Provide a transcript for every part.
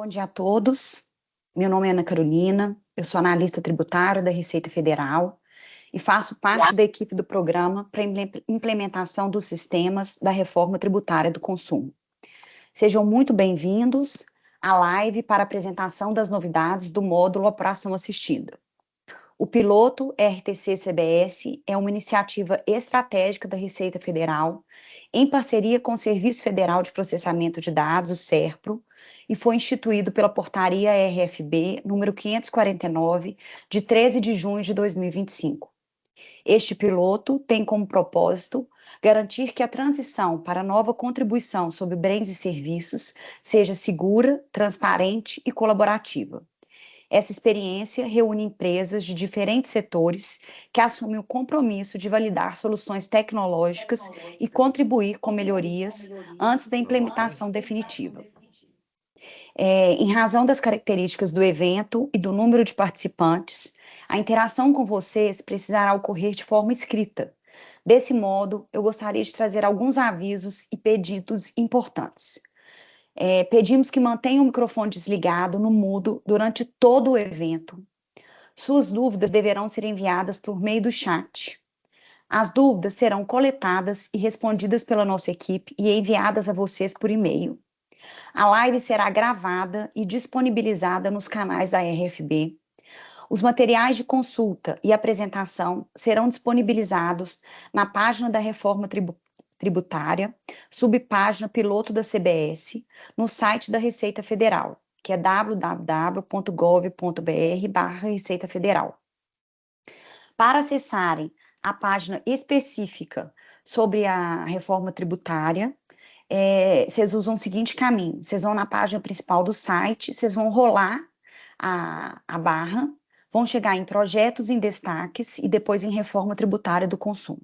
Bom dia a todos. Meu nome é Ana Carolina, eu sou analista tributária da Receita Federal e faço parte da equipe do programa para implementação dos sistemas da reforma tributária do consumo. Sejam muito bem-vindos à live para apresentação das novidades do módulo Operação Assistida. O piloto RTC-CBS é uma iniciativa estratégica da Receita Federal, em parceria com o Serviço Federal de Processamento de Dados, o SERPRO, e foi instituído pela Portaria RFB número 549, de 13 de junho de 2025. Este piloto tem como propósito garantir que a transição para a nova contribuição sobre bens e serviços seja segura, transparente e colaborativa. Essa experiência reúne empresas de diferentes setores que assumem o compromisso de validar soluções tecnológicas e contribuir com melhorias antes da implementação definitiva. Em razão das características do evento e do número de participantes, a interação com vocês precisará ocorrer de forma escrita. Desse modo, eu gostaria de trazer alguns avisos e pedidos importantes. Pedimos que mantenham o microfone desligado no mudo durante todo o evento. Suas dúvidas deverão ser enviadas por meio do chat. As dúvidas serão coletadas e respondidas pela nossa equipe e enviadas a vocês por e-mail. A live será gravada e disponibilizada nos canais da RFB. Os materiais de consulta e apresentação serão disponibilizados na página da Reforma Tributária, subpágina Piloto da CBS, no site da Receita Federal, que é www.gov.br/Receita Federal. Para acessarem a página específica sobre a reforma tributária, vocês usam o seguinte caminho: vocês vão na página principal do site, vocês vão rolar a barra, vão chegar em projetos em destaques e depois em reforma tributária do consumo.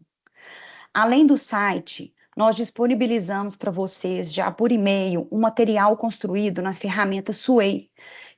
Além do site, nós disponibilizamos para vocês já por e-mail um material construído nas ferramentas Sway,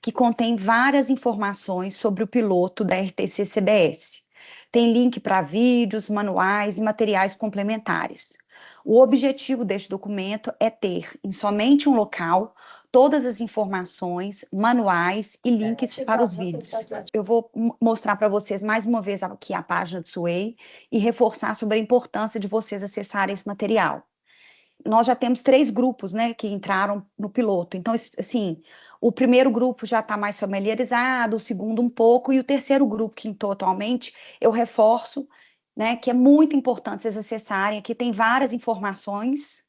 que contém várias informações sobre o piloto da RTC-CBS. Tem link para vídeos, manuais e materiais complementares. O objetivo deste documento é ter em somente um local todas as informações, manuais e links para os vídeos. Eu vou mostrar para vocês mais uma vez aqui a página do Sway e reforçar sobre a importância de vocês acessarem esse material. Nós já temos 3 grupos, né, que entraram no piloto. Então, assim, o primeiro grupo já está mais familiarizado, o segundo um pouco, e o terceiro grupo que entrou atualmente, eu reforço, né, que é muito importante vocês acessarem. Aqui tem várias informações,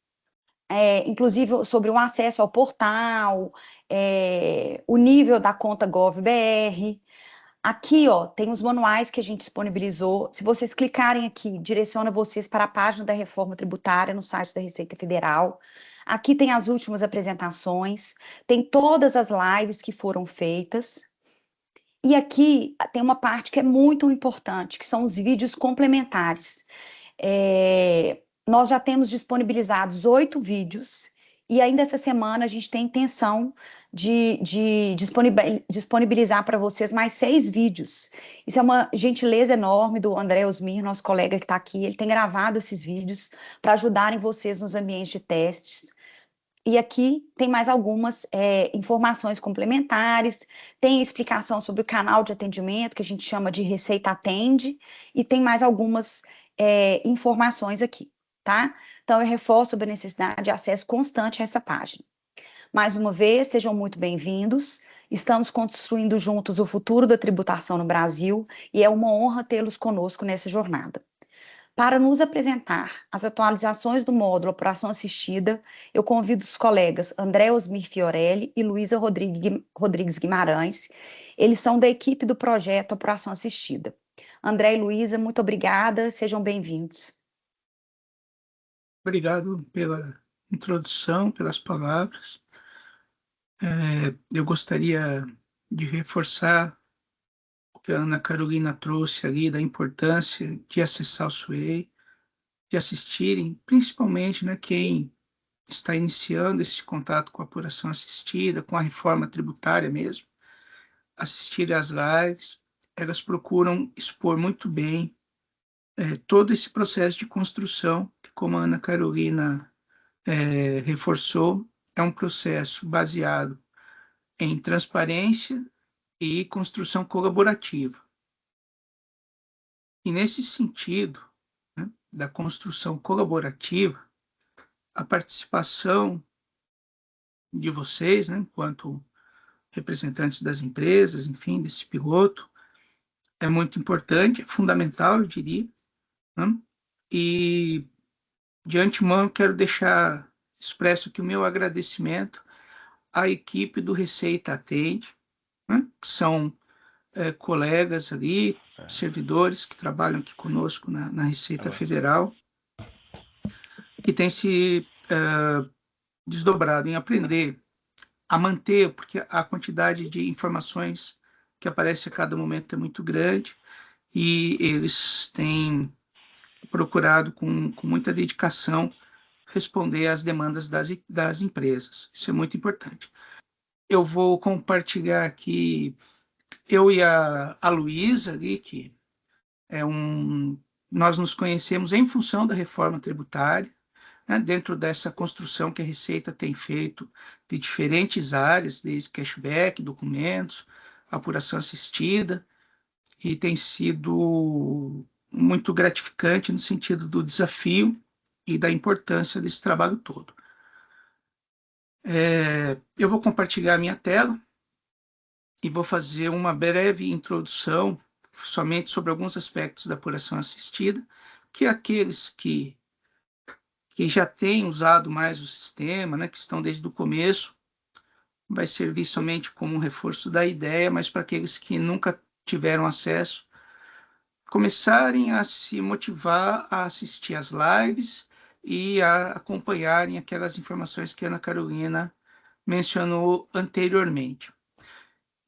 inclusive sobre o acesso ao portal, o nível da conta GovBR. Aqui, ó, tem os manuais que a gente disponibilizou. Se vocês clicarem aqui, direciona vocês para a página da Reforma Tributária no site da Receita Federal. Aqui tem as últimas apresentações, tem todas as lives que foram feitas. E aqui tem uma parte que é muito importante, que são os vídeos complementares. Nós já temos disponibilizados 8 vídeos, e ainda essa semana a gente tem intenção de disponibilizar para vocês mais 6 vídeos. Isso é uma gentileza enorme do André Osmir, nosso colega que está aqui. Ele tem gravado esses vídeos para ajudarem vocês nos ambientes de testes. E aqui tem mais algumas informações complementares, tem explicação sobre o canal de atendimento, que a gente chama de Receita Atende, e tem mais algumas informações aqui, tá? Então, eu reforço sobre a necessidade de acesso constante a essa página. Mais uma vez, sejam muito bem-vindos. Estamos construindo juntos o futuro da tributação no Brasil, e é uma honra tê-los conosco nessa jornada. Para nos apresentar as atualizações do módulo Operação Assistida, eu convido os colegas André Osmir Fiorelli e Luísa Rodrigues Guimarães. Eles são da equipe do projeto Operação Assistida. André e Luísa, muito obrigada, sejam bem-vindos. Obrigado pela introdução, pelas palavras. Eu gostaria de reforçar que a Ana Carolina trouxe ali da importância de acessar o Sway, de assistirem, principalmente, né, quem está iniciando esse contato com a apuração assistida, com a reforma tributária mesmo, assistir às lives. Elas procuram expor muito bem todo esse processo de construção, que, como a Ana Carolina reforçou, é um processo baseado em transparência e construção colaborativa. E nesse sentido, né, da construção colaborativa, a participação de vocês, né, enquanto representantes das empresas, enfim, desse piloto, é muito importante, é fundamental, eu diria, né? E, de antemão, eu quero deixar expresso aqui o meu agradecimento à equipe do Receita Atende, né? Que são colegas ali, servidores que trabalham aqui conosco na Receita Federal, que têm se desdobrado em aprender a manter, porque a quantidade de informações que aparece a cada momento é muito grande, e eles têm procurado com muita dedicação responder às demandas das empresas. Isso é muito importante. Eu vou compartilhar aqui, eu e a Luísa ali, que nós nos conhecemos em função da reforma tributária, né, dentro dessa construção que a Receita tem feito de diferentes áreas, desde cashback, documentos, apuração assistida, e tem sido muito gratificante no sentido do desafio e da importância desse trabalho todo. Eu vou compartilhar a minha tela e vou fazer uma breve introdução somente sobre alguns aspectos da apuração assistida, que aqueles que já têm usado mais o sistema, né, que estão desde o começo, vai servir somente como um reforço da ideia, mas para aqueles que nunca tiveram acesso, começarem a se motivar a assistir às lives e a acompanharem aquelas informações que a Ana Carolina mencionou anteriormente.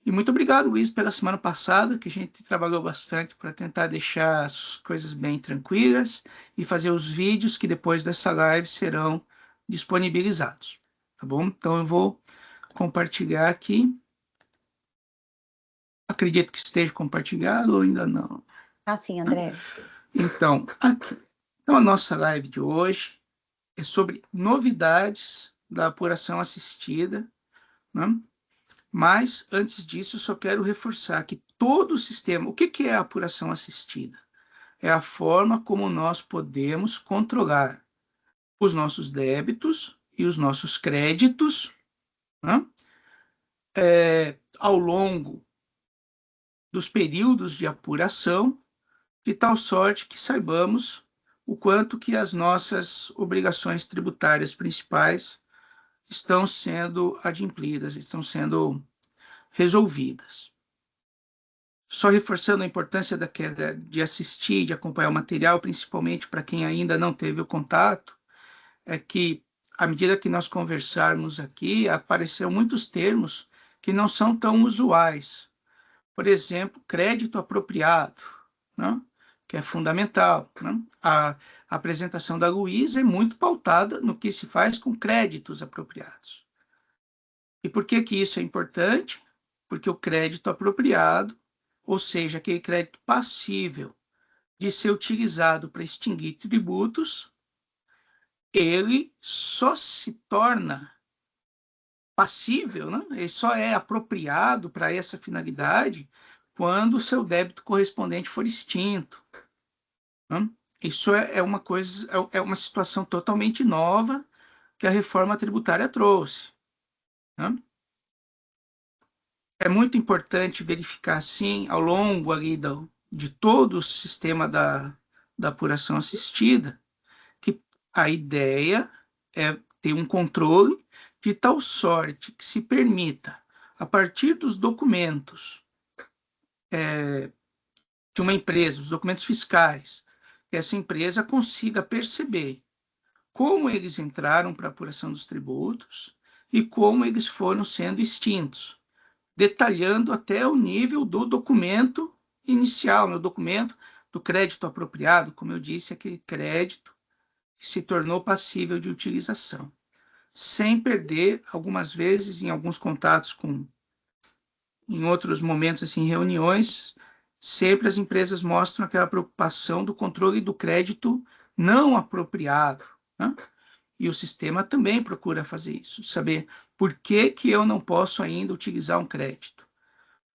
E muito obrigado, Luiz, pela semana passada, que a gente trabalhou bastante para tentar deixar as coisas bem tranquilas e fazer os vídeos que depois dessa live serão disponibilizados, tá bom? Então eu vou compartilhar aqui. Acredito que esteja compartilhado ou ainda não. Sim, André. Então, a nossa live de hoje é sobre novidades da apuração assistida, né? Mas, antes disso, eu só quero reforçar que todo o sistema... O que é a apuração assistida? É a forma como nós podemos controlar os nossos débitos e os nossos créditos, né, ao longo dos períodos de apuração, de tal sorte que saibamos o quanto que as nossas obrigações tributárias principais estão sendo adimplidas, estão sendo resolvidas. Só reforçando a importância de assistir, de acompanhar o material, principalmente para quem ainda não teve o contato, é que, à medida que nós conversarmos aqui, apareceram muitos termos que não são tão usuais. Por exemplo, crédito apropriado, né? Que é fundamental. Né? A apresentação da Luísa é muito pautada no que se faz com créditos apropriados. E por que isso é importante? Porque o crédito apropriado, ou seja, aquele crédito passível de ser utilizado para extinguir tributos, ele só se torna passível, né? Ele só é apropriado para essa finalidade quando o seu débito correspondente for extinto. Né? Isso é uma coisa, é uma situação totalmente nova que a reforma tributária trouxe. Né? É muito importante verificar, sim, ao longo ali de todo o sistema da apuração assistida, que a ideia é ter um controle de tal sorte que se permita, a partir dos documentos de uma empresa, os documentos fiscais, que essa empresa consiga perceber como eles entraram para a apuração dos tributos e como eles foram sendo extintos, detalhando até o nível do documento inicial, no documento do crédito apropriado, como eu disse, aquele crédito que se tornou passível de utilização, sem perder, algumas vezes, em alguns contatos em outros momentos, assim, reuniões, sempre as empresas mostram aquela preocupação do controle do crédito não apropriado, né? E o sistema também procura fazer isso, saber Por que que eu não posso ainda utilizar um crédito?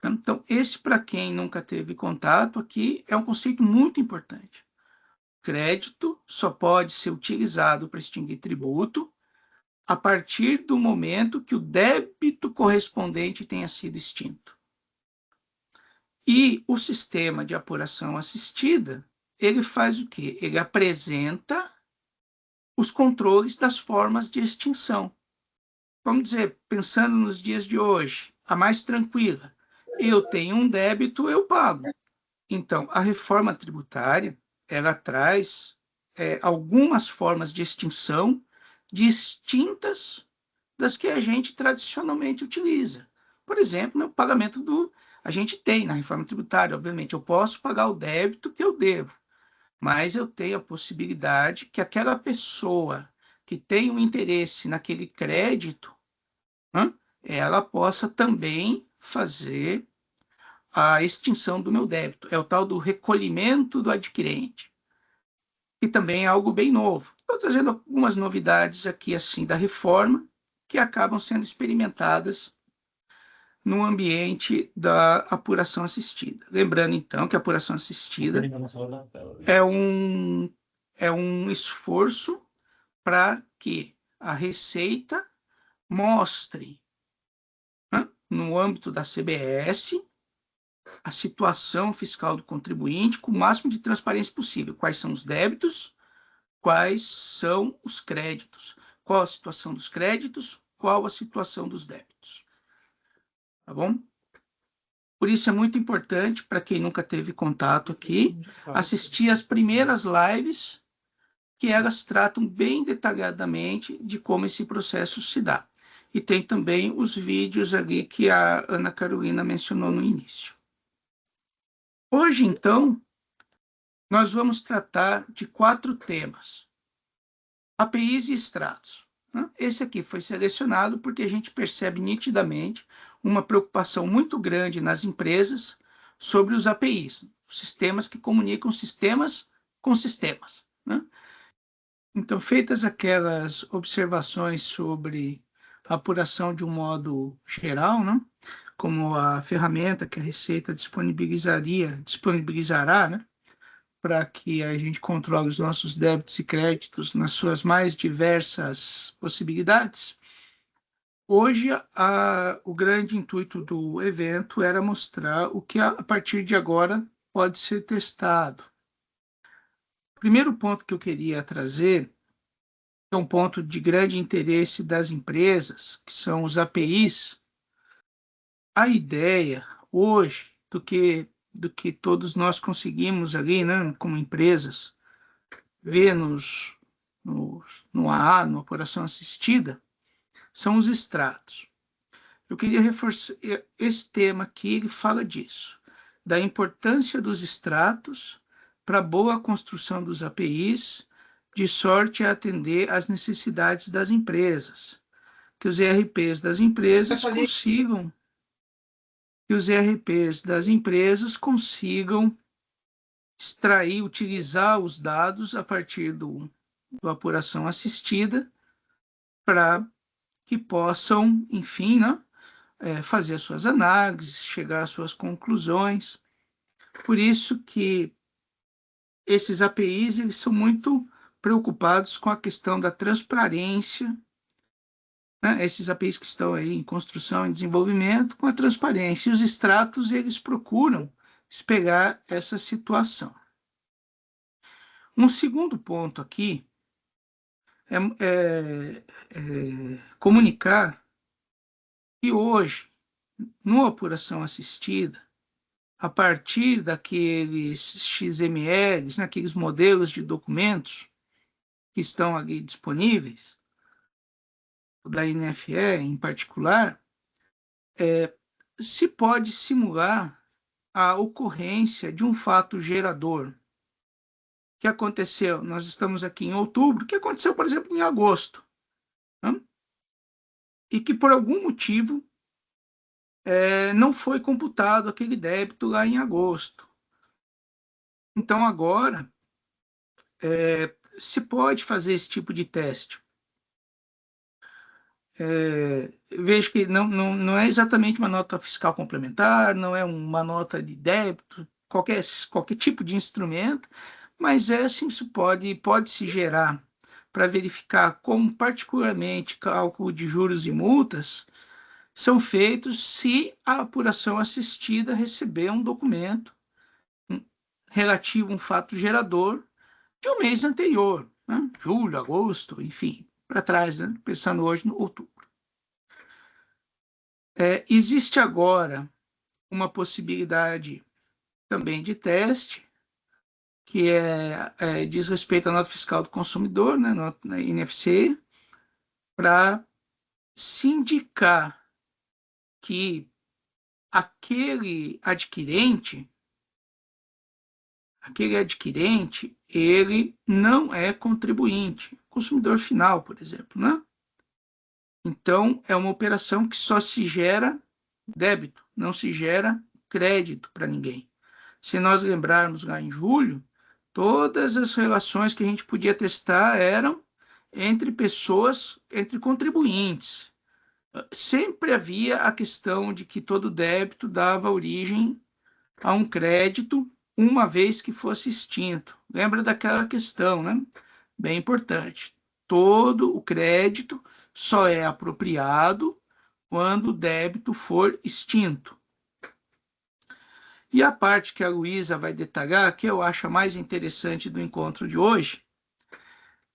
Então, esse, para quem nunca teve contato aqui, é um conceito muito importante. Crédito só pode ser utilizado para extinguir tributo a partir do momento que o débito correspondente tenha sido extinto. E o sistema de apuração assistida, ele faz o quê? Ele apresenta os controles das formas de extinção. Vamos dizer, pensando nos dias de hoje, a mais tranquila, eu tenho um débito, eu pago. Então, a reforma tributária, ela traz algumas formas de extinção distintas das que a gente tradicionalmente utiliza. Por exemplo, o pagamento do... A gente tem na reforma tributária, obviamente, eu posso pagar o débito que eu devo, mas eu tenho a possibilidade que aquela pessoa que tem um interesse naquele crédito, ela possa também fazer a extinção do meu débito. É o tal do recolhimento do adquirente, que também é algo bem novo. Estou trazendo algumas novidades aqui assim da reforma que acabam sendo experimentadas no ambiente da apuração assistida. Lembrando, então, que a apuração assistida é um esforço para que a Receita mostre, no âmbito da CBS, a situação fiscal do contribuinte com o máximo de transparência possível. Quais são os débitos, quais são os créditos, qual a situação dos créditos, qual a situação dos débitos. Tá bom? Por isso é muito importante, para quem nunca teve contato aqui, assistir as primeiras lives, que elas tratam bem detalhadamente de como esse processo se dá. E tem também os vídeos ali que a Ana Carolina mencionou no início. Hoje, então, nós vamos tratar de 4 temas: APIs e extratos. Esse aqui foi selecionado porque a gente percebe nitidamente uma preocupação muito grande nas empresas sobre os APIs, os sistemas que comunicam sistemas com sistemas. Então, feitas aquelas observações sobre a apuração de um modo geral, como a ferramenta que a Receita disponibilizará, para que a gente controle os nossos débitos e créditos nas suas mais diversas possibilidades. Hoje, o grande intuito do evento era mostrar o que, a partir de agora, pode ser testado. O primeiro ponto que eu queria trazer é um ponto de grande interesse das empresas, que são os APIs. A ideia, hoje, do que todos nós conseguimos ali, como empresas, ver no AA, na operação assistida, são os extratos. Eu queria reforçar esse tema aqui, ele fala disso, da importância dos extratos para a boa construção dos APIs, de sorte a atender às necessidades das empresas, que os ERPs das empresas consigam extrair, utilizar os dados a partir do apuração assistida para que possam, enfim, fazer as suas análises, chegar às suas conclusões. Por isso que esses APIs eles são muito preocupados com a questão da transparência, esses APIs que estão aí em construção e desenvolvimento, com a transparência. E os extratos, eles procuram espelhar essa situação. Um segundo ponto aqui é comunicar que hoje, numa apuração assistida, a partir daqueles XMLs, aqueles modelos de documentos que estão ali disponíveis, da NFE em particular, se pode simular a ocorrência de um fato gerador que aconteceu, nós estamos aqui em outubro, que aconteceu, por exemplo, em agosto, e que por algum motivo não foi computado aquele débito lá em agosto. Então, agora, se pode fazer esse tipo de teste. vejo que não é exatamente uma nota fiscal complementar, não é uma nota de débito, qualquer tipo de instrumento, mas assim, isso pode se gerar para verificar como, particularmente, cálculo de juros e multas são feitos se a apuração assistida receber um documento relativo a um fato gerador de um mês anterior, né? Julho, agosto, enfim, para trás, né? Pensando hoje no outubro. Existe agora uma possibilidade também de teste, que diz respeito à nota fiscal do consumidor, né, na NFC, para se indicar que aquele adquirente, ele não é contribuinte, consumidor final, por exemplo, né? Então, é uma operação que só se gera débito, não se gera crédito para ninguém. Se nós lembrarmos lá em julho, todas as relações que a gente podia testar eram entre pessoas, entre contribuintes. Sempre havia a questão de que todo débito dava origem a um crédito, uma vez que fosse extinto. Lembra daquela questão, né? Bem importante. Todo o crédito só é apropriado quando o débito for extinto. E a parte que a Luísa vai detalhar, que eu acho a mais interessante do encontro de hoje,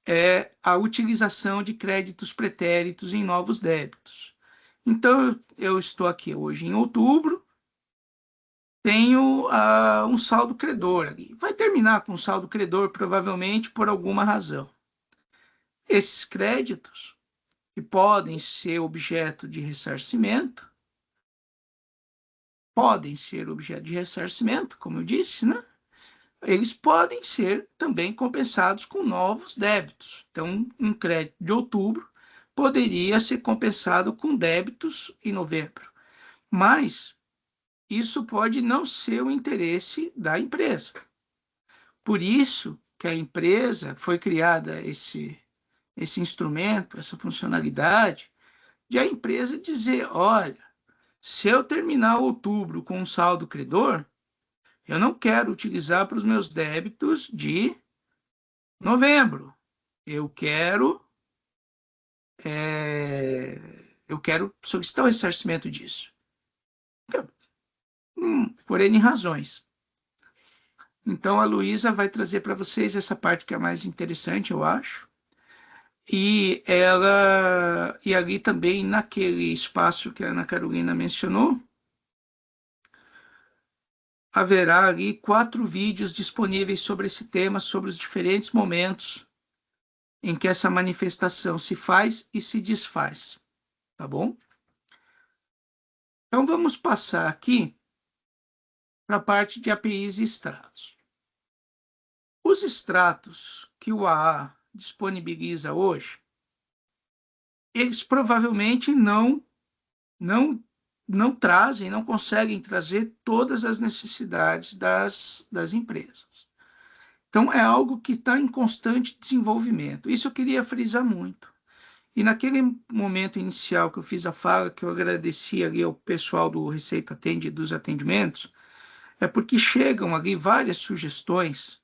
é a utilização de créditos pretéritos em novos débitos. Então, eu estou aqui hoje em outubro, tenho um saldo credor ali. Vai terminar com um saldo credor, provavelmente, por alguma razão. Esses créditos, que podem ser objeto de ressarcimento, como eu disse, né? Eles podem ser também compensados com novos débitos. Então, um crédito de outubro poderia ser compensado com débitos em novembro. Mas isso pode não ser o interesse da empresa. Por isso que a empresa foi criada esse instrumento, essa funcionalidade, de a empresa dizer, olha, se eu terminar outubro com um saldo credor, eu não quero utilizar para os meus débitos de novembro. Eu quero solicitar o ressarcimento disso. Então, por N razões. Então, a Luísa vai trazer para vocês essa parte que é mais interessante, eu acho. E ali também, naquele espaço que a Ana Carolina mencionou, haverá ali 4 vídeos disponíveis sobre esse tema, sobre os diferentes momentos em que essa manifestação se faz e se desfaz, tá bom? Então, vamos passar aqui para a parte de APIs e extratos. Os extratos que o AA disponibiliza hoje, eles provavelmente não trazem, não conseguem trazer todas as necessidades das empresas. Então, é algo que está em constante desenvolvimento. Isso eu queria frisar muito. E naquele momento inicial que eu fiz a fala, que eu agradeci ali ao pessoal do Receita Atende dos atendimentos, é porque chegam ali várias sugestões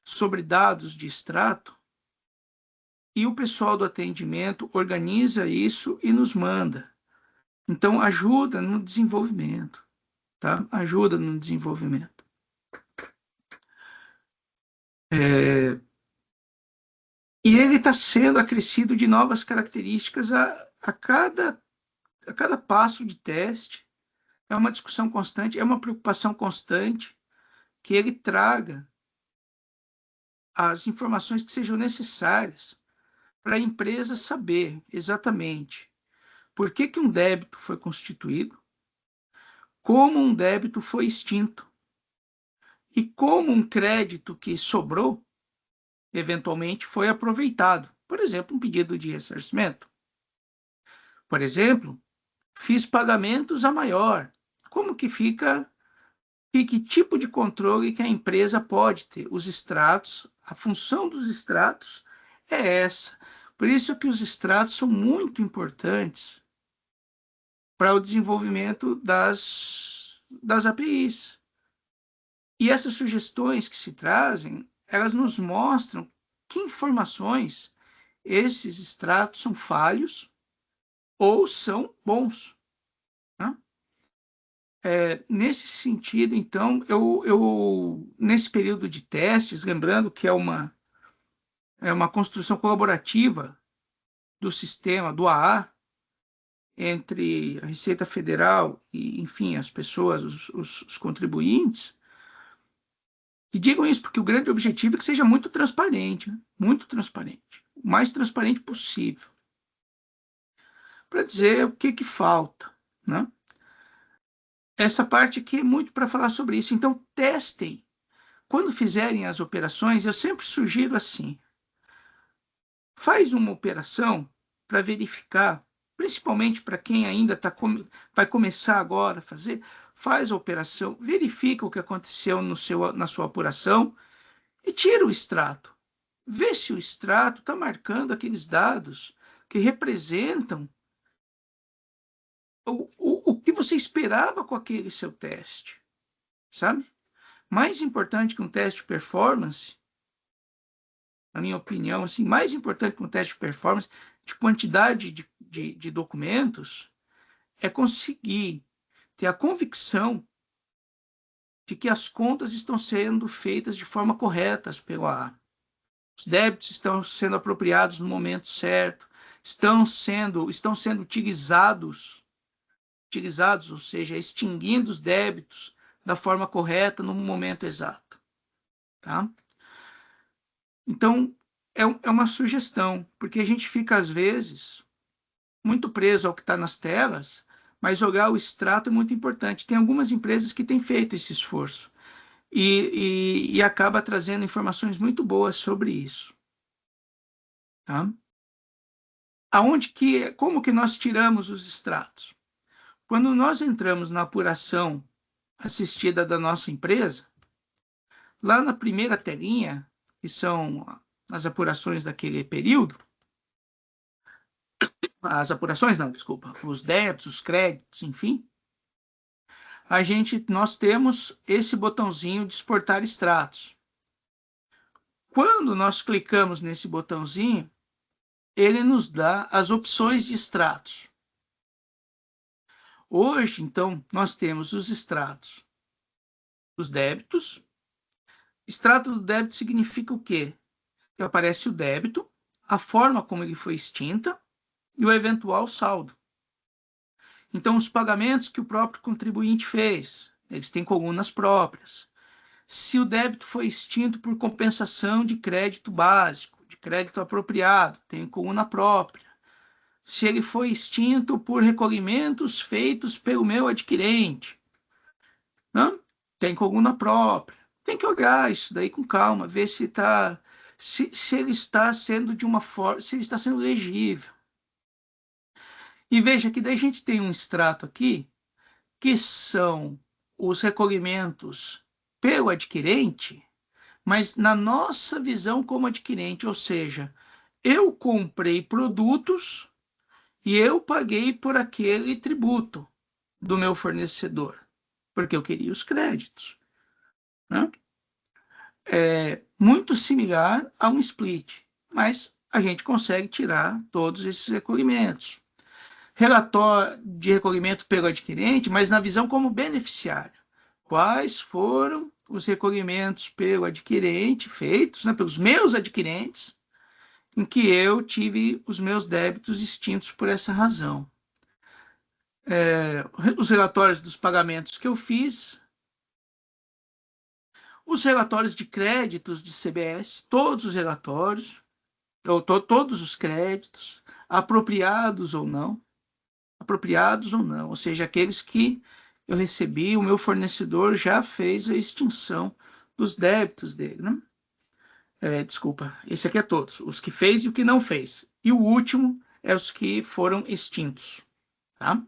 sobre dados de extrato e o pessoal do atendimento organiza isso e nos manda. Então, ajuda no desenvolvimento, tá? Ajuda no desenvolvimento. E ele está sendo acrescido de novas características a cada passo de teste. É uma discussão constante, é uma preocupação constante que ele traga as informações que sejam necessárias para a empresa saber exatamente por que um débito foi constituído, como um débito foi extinto e como um crédito que sobrou eventualmente foi aproveitado. Por exemplo, um pedido de ressarcimento. Por exemplo, fiz pagamentos a maior. Como que fica e que tipo de controle que a empresa pode ter? Os extratos, a função dos extratos é essa. Por isso que os extratos são muito importantes para o desenvolvimento das APIs. E essas sugestões que se trazem, elas nos mostram que informações esses extratos são falhos ou são bons. Né? Nesse sentido, então, nesse período de testes, lembrando que é uma construção colaborativa do sistema, do AA, entre a Receita Federal e, enfim, as pessoas, os contribuintes, que digam isso, porque o grande objetivo é que seja muito transparente, né? Muito transparente, o mais transparente possível, para dizer o que falta, né? Essa parte aqui é muito para falar sobre isso. Então, testem. Quando fizerem as operações, eu sempre sugiro assim, faz uma operação para verificar, principalmente para quem ainda vai começar agora a fazer, faz a operação, verifica o que aconteceu na sua apuração e tira o extrato. Vê se o extrato está marcando aqueles dados que representam o que você esperava com aquele seu teste, sabe? Mais importante que um teste de performance, na minha opinião, assim, mais importante que um teste de performance, de quantidade de documentos, é conseguir ter a convicção de que as contas estão sendo feitas de forma correta pelo AA. Os débitos estão sendo apropriados no momento certo, estão sendo utilizados, ou seja, extinguindo os débitos da forma correta no momento exato. Tá? Então, é uma sugestão, porque a gente fica, às vezes, muito preso ao que está nas telas, mas jogar o extrato é muito importante. Tem algumas empresas que têm feito esse esforço e acaba trazendo informações muito boas sobre isso. Tá? Como que nós tiramos os extratos? Quando nós entramos na apuração assistida da nossa empresa, lá na primeira telinha, que são as apurações daquele período, os débitos, os créditos, enfim, nós temos esse botãozinho de exportar extratos. Quando nós clicamos nesse botãozinho, ele nos dá as opções de extratos. Hoje, então, nós temos os extratos dos débitos. Extrato do débito significa o quê? Que aparece o débito, a forma como ele foi extinta e o eventual saldo. Então, os pagamentos que o próprio contribuinte fez, eles têm colunas próprias. Se o débito foi extinto por compensação de crédito básico, de crédito apropriado, tem coluna própria. Se ele foi extinto por recolhimentos feitos pelo meu adquirente, não? Tem coluna própria. Tem que olhar isso daí com calma, ver se ele está sendo de uma forma, se ele está sendo legível. E veja que daí a gente tem um extrato aqui, que são os recolhimentos pelo adquirente, mas na nossa visão como adquirente, ou seja, eu comprei produtos e eu paguei por aquele tributo do meu fornecedor, porque eu queria os créditos. Né? É muito similar a um split, mas a gente consegue tirar todos esses recolhimentos. Relatório de recolhimento pelo adquirente, mas na visão como beneficiário. Quais foram os recolhimentos pelo adquirente feitos, né, pelos meus adquirentes, em que eu tive os meus débitos extintos por essa razão. Os relatórios dos pagamentos que eu fiz, os relatórios de créditos de CBS, todos os relatórios, todos os créditos, apropriados ou não, ou seja, aqueles que eu recebi, o meu fornecedor já fez a extinção dos débitos dele. Né? Desculpa, esse aqui é todos, os que fez e o que não fez. E o último é os que foram extintos. Tá?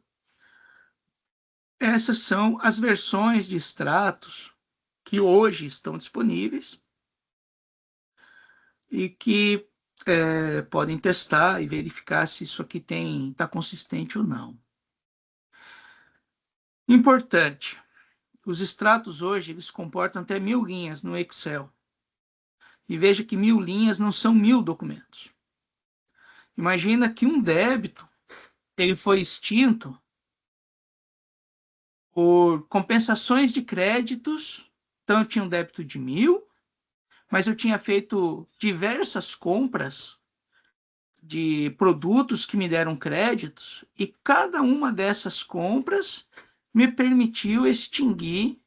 Essas são as versões de extratos que hoje estão disponíveis e que podem testar e verificar se isso aqui está consistente ou não. Importante, os extratos hoje eles comportam até 1000 linhas no Excel. E veja que 1000 linhas não são 1000 documentos. Imagina que um débito ele foi extinto por compensações de créditos. Então, eu tinha um débito de 1000, mas eu tinha feito diversas compras de produtos que me deram créditos, e cada uma dessas compras me permitiu extinguir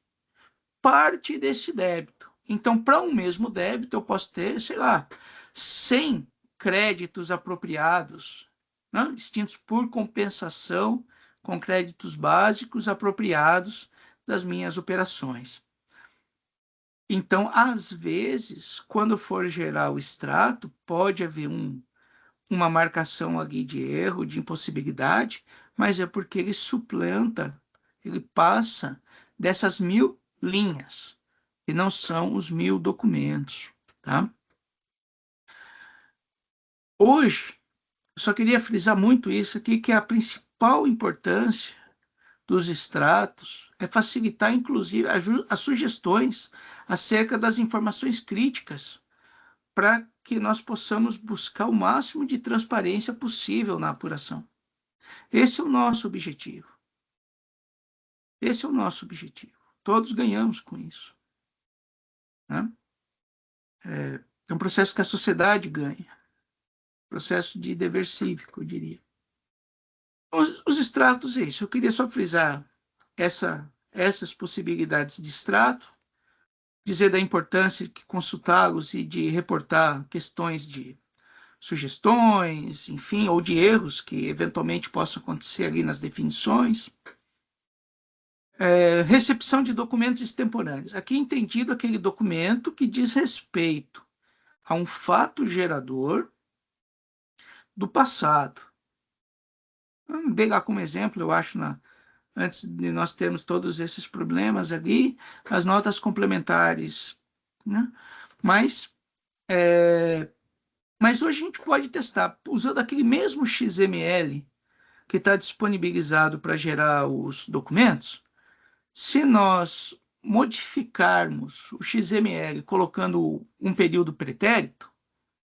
parte desse débito. Então, para um mesmo débito, eu posso ter, sei lá, 100 créditos apropriados, né, extintos por compensação com créditos básicos apropriados das minhas operações. Então, às vezes, quando for gerar o extrato, pode haver uma marcação ali de erro, de impossibilidade, mas é porque ele suplanta, ele passa dessas 1000 linhas, e não são os 1000 documentos. Tá? Hoje, eu só queria frisar muito isso aqui, que a principal importância dos extratos é facilitar, inclusive, as sugestões acerca das informações críticas, para que nós possamos buscar o máximo de transparência possível na apuração. Esse é o nosso objetivo. Esse é o nosso objetivo. Todos ganhamos com isso. Né? É um processo que a sociedade ganha. Processo de dever cívico, eu diria. Os extratos é isso. Eu queria só frisar essas possibilidades de extrato, dizer da importância de consultá-los e de reportar questões de sugestões, enfim, ou de erros que eventualmente possam acontecer ali nas definições. Recepção de documentos extemporâneos. Aqui é entendido aquele documento que diz respeito a um fato gerador do passado. Vamos pegar como exemplo, eu acho, antes de nós termos todos esses problemas ali, as notas complementares. Né? Mas hoje a gente pode testar, usando aquele mesmo XML que está disponibilizado para gerar os documentos. Se nós modificarmos o XML colocando um período pretérito,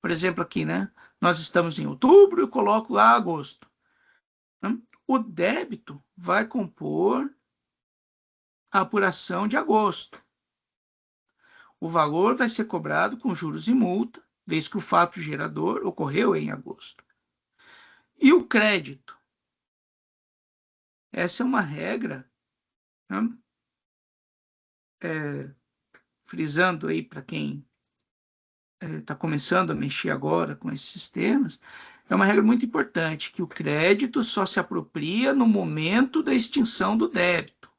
por exemplo aqui, né? Nós estamos em outubro, eu coloco lá agosto. Né? O débito vai compor a apuração de agosto. O valor vai ser cobrado com juros e multa, vez que o fato gerador ocorreu em agosto. E o crédito? Essa é uma regra, né? Frisando aí para quem está começando a mexer agora com esses sistemas, é uma regra muito importante, que o crédito só se apropria no momento da extinção do débito.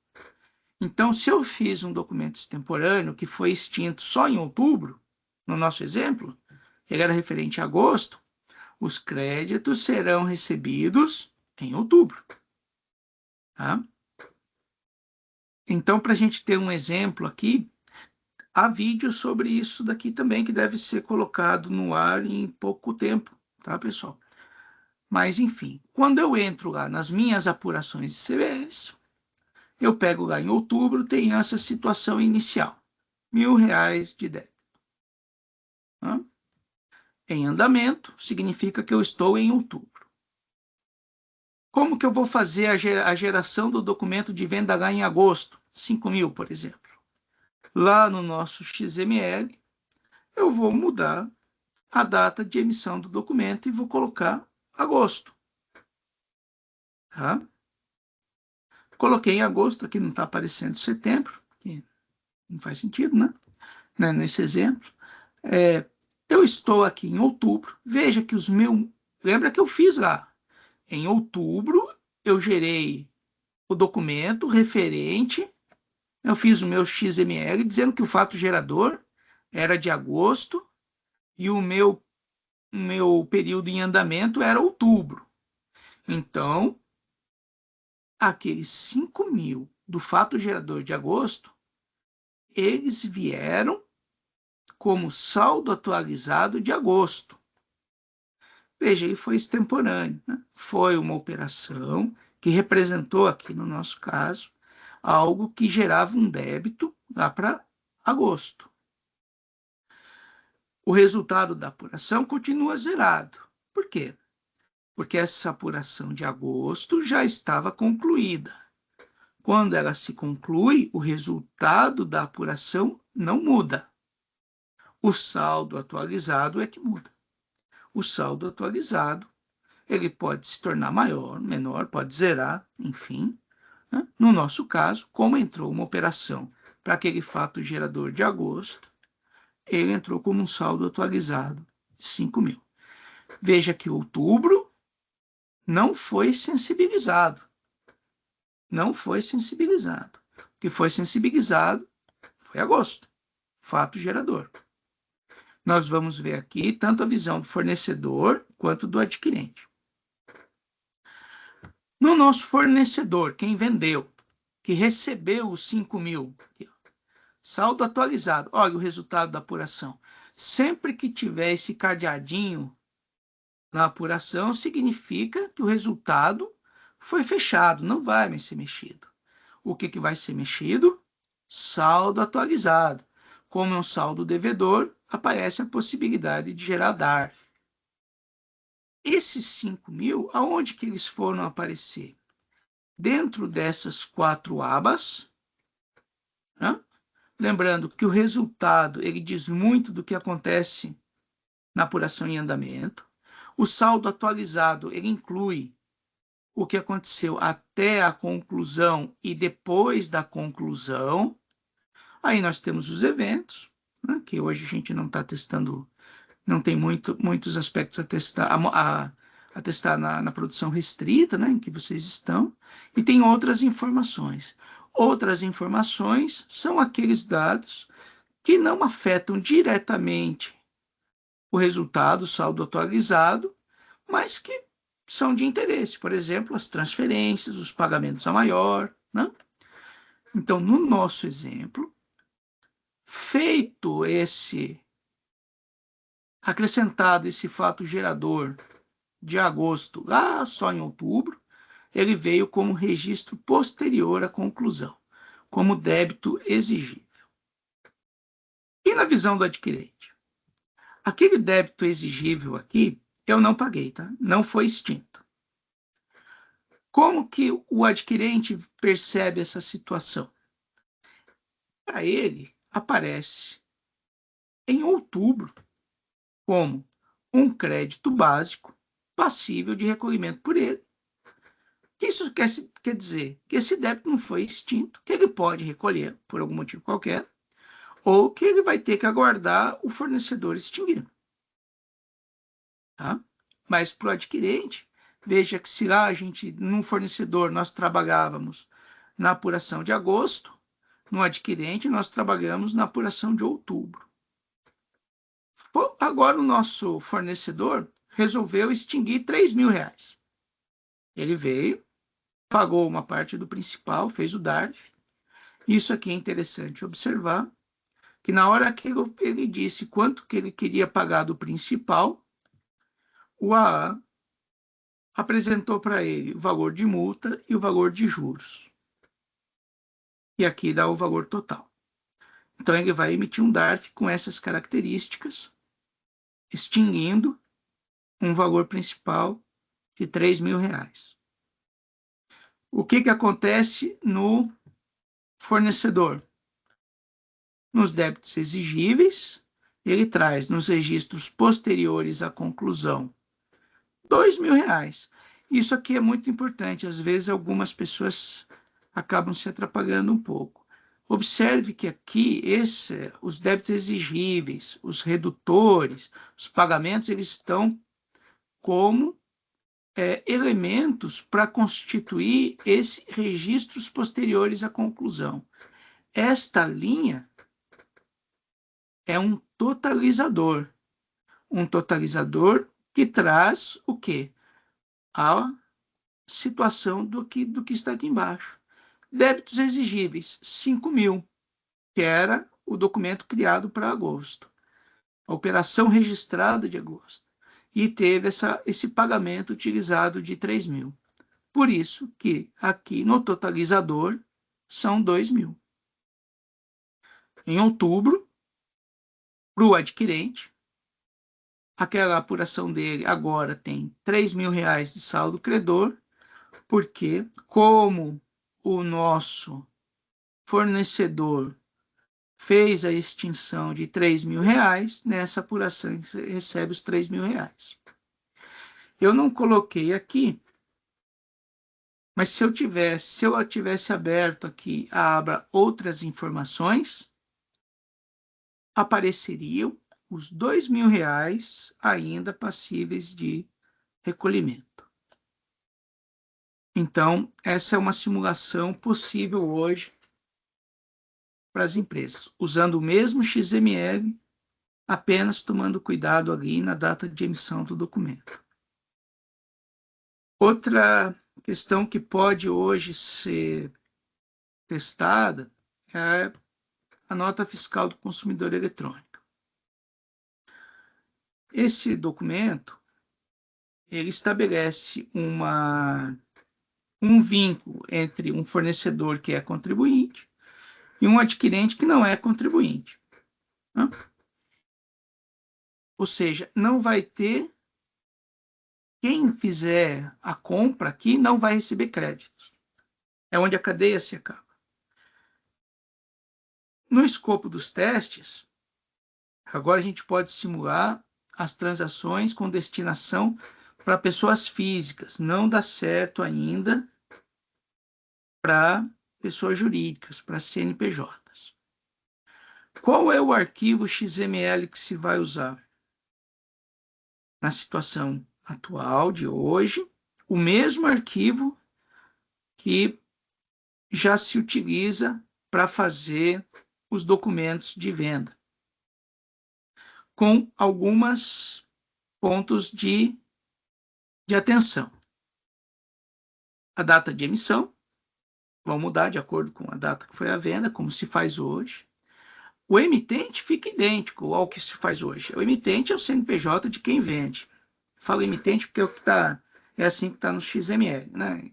Então, se eu fiz um documento extemporâneo que foi extinto só em outubro, no nosso exemplo, ele era referente a agosto, os créditos serão recebidos em outubro. Tá? Então, para a gente ter um exemplo aqui, há vídeo sobre isso daqui também, que deve ser colocado no ar em pouco tempo, tá, pessoal? Mas, enfim, quando eu entro lá nas minhas apurações de CBS, eu pego lá em outubro, tem essa situação inicial, R$ 1.000 de débito. Tá? Em andamento, significa que eu estou em outubro. Como que eu vou fazer a geração do documento de venda lá em agosto? 5.000, por exemplo. Lá no nosso XML, eu vou mudar a data de emissão do documento e vou colocar agosto. Tá? Coloquei em agosto, aqui não está aparecendo setembro, que não faz sentido, né? Nesse exemplo. Eu estou aqui em outubro, veja que os meus... Lembra que eu fiz lá? Em outubro, eu gerei o documento referente, eu fiz o meu XML dizendo que o fato gerador era de agosto e o meu período em andamento era outubro. Então, aqueles 5.000 do fato gerador de agosto, eles vieram como saldo atualizado de agosto. Veja, ele foi extemporâneo, né? Foi uma operação que representou aqui, no nosso caso, algo que gerava um débito lá para agosto. O resultado da apuração continua zerado. Por quê? Porque essa apuração de agosto já estava concluída. Quando ela se conclui, o resultado da apuração não muda. O saldo atualizado é que muda. O saldo atualizado, ele pode se tornar maior, menor, pode zerar, enfim. Né? No nosso caso, como entrou uma operação para aquele fato gerador de agosto, ele entrou como um saldo atualizado de 5 mil. Veja que outubro não foi sensibilizado. Não foi sensibilizado. O que foi sensibilizado foi agosto, fato gerador. Nós vamos ver aqui tanto a visão do fornecedor quanto do adquirente. No nosso fornecedor, quem vendeu, que recebeu os 5 mil, aqui, ó, saldo atualizado, olha o resultado da apuração. Sempre que tiver esse cadeadinho na apuração, significa que o resultado foi fechado, não vai mais ser mexido. O que vai ser mexido? Saldo atualizado. Como é um saldo devedor, aparece a possibilidade de gerar DARF. Esses 5 mil, aonde que eles foram aparecer? Dentro dessas 4 abas, né? Lembrando que o resultado ele diz muito do que acontece na apuração em andamento. O saldo atualizado ele inclui o que aconteceu até a conclusão e depois da conclusão. Aí nós temos os eventos, né, que hoje a gente não está testando, não tem muitos aspectos a testar na produção restrita, né, em que vocês estão, e tem outras informações. Outras informações são aqueles dados que não afetam diretamente o resultado, o saldo atualizado, mas que são de interesse. Por exemplo, as transferências, os pagamentos a maior. Né? Então, no nosso exemplo, feito acrescentado esse fato gerador de agosto, lá só em outubro, ele veio como registro posterior à conclusão, como débito exigível. E na visão do adquirente? Aquele débito exigível aqui, eu não paguei, tá? Não foi extinto. Como que o adquirente percebe essa situação? Para ele, aparece em outubro como um crédito básico passível de recolhimento por ele. Isso quer dizer que esse débito não foi extinto, que ele pode recolher por algum motivo qualquer, ou que ele vai ter que aguardar o fornecedor extinguir. Tá? Mas para o adquirente, veja que se lá a gente, num fornecedor, nós trabalhávamos na apuração de agosto, no adquirente nós trabalhamos na apuração de outubro. Agora o nosso fornecedor resolveu extinguir R$3.000. Ele veio, pagou uma parte do principal, fez o DARF. Isso aqui é interessante observar, que na hora que ele disse quanto que ele queria pagar do principal, o AA apresentou para ele o valor de multa e o valor de juros. E aqui dá o valor total. Então ele vai emitir um DARF com essas características, extinguindo um valor principal de R$3.000. O que acontece no fornecedor? Nos débitos exigíveis, ele traz nos registros posteriores à conclusão R$2.000. Isso aqui é muito importante. Às vezes algumas pessoas acabam se atrapalhando um pouco. Observe que aqui os débitos exigíveis, os redutores, os pagamentos, eles estão como elementos para constituir esses registros posteriores à conclusão. Esta linha é um totalizador que traz o quê? A situação do que está aqui embaixo. Débitos exigíveis, 5 mil, que era o documento criado para agosto. A operação registrada de agosto. e teve esse pagamento utilizado de 3 mil. Por isso que aqui no totalizador são 2 mil. Em outubro, para o adquirente, aquela apuração dele agora tem 3 mil reais de saldo credor, porque como o nosso fornecedor fez a extinção de 3 mil reais, nessa apuração ele recebe os 3 mil reais. Eu não coloquei aqui, mas se eu tivesse aberto aqui a aba outras informações, apareceriam os 2 mil reais ainda passíveis de recolhimento. Então, essa é uma simulação possível hoje para as empresas, usando o mesmo XML, apenas tomando cuidado ali na data de emissão do documento. Outra questão que pode hoje ser testada é a nota fiscal do consumidor eletrônica. Esse documento, ele estabelece um vínculo entre um fornecedor que é contribuinte e um adquirente que não é contribuinte. Né? Ou seja, não vai ter quem fizer a compra aqui não vai receber créditos. É onde a cadeia se acaba. No escopo dos testes, agora a gente pode simular as transações com destinação para pessoas físicas. Não dá certo ainda para pessoas jurídicas, para CNPJs. Qual é o arquivo XML que se vai usar? Na situação atual de hoje, o mesmo arquivo que já se utiliza para fazer os documentos de venda, com alguns pontos de atenção. A data de emissão vai mudar de acordo com a data que foi a venda, como se faz hoje. O emitente fica idêntico ao que se faz hoje. O emitente é o CNPJ de quem vende. Falo emitente porque é assim que está no XML. Né?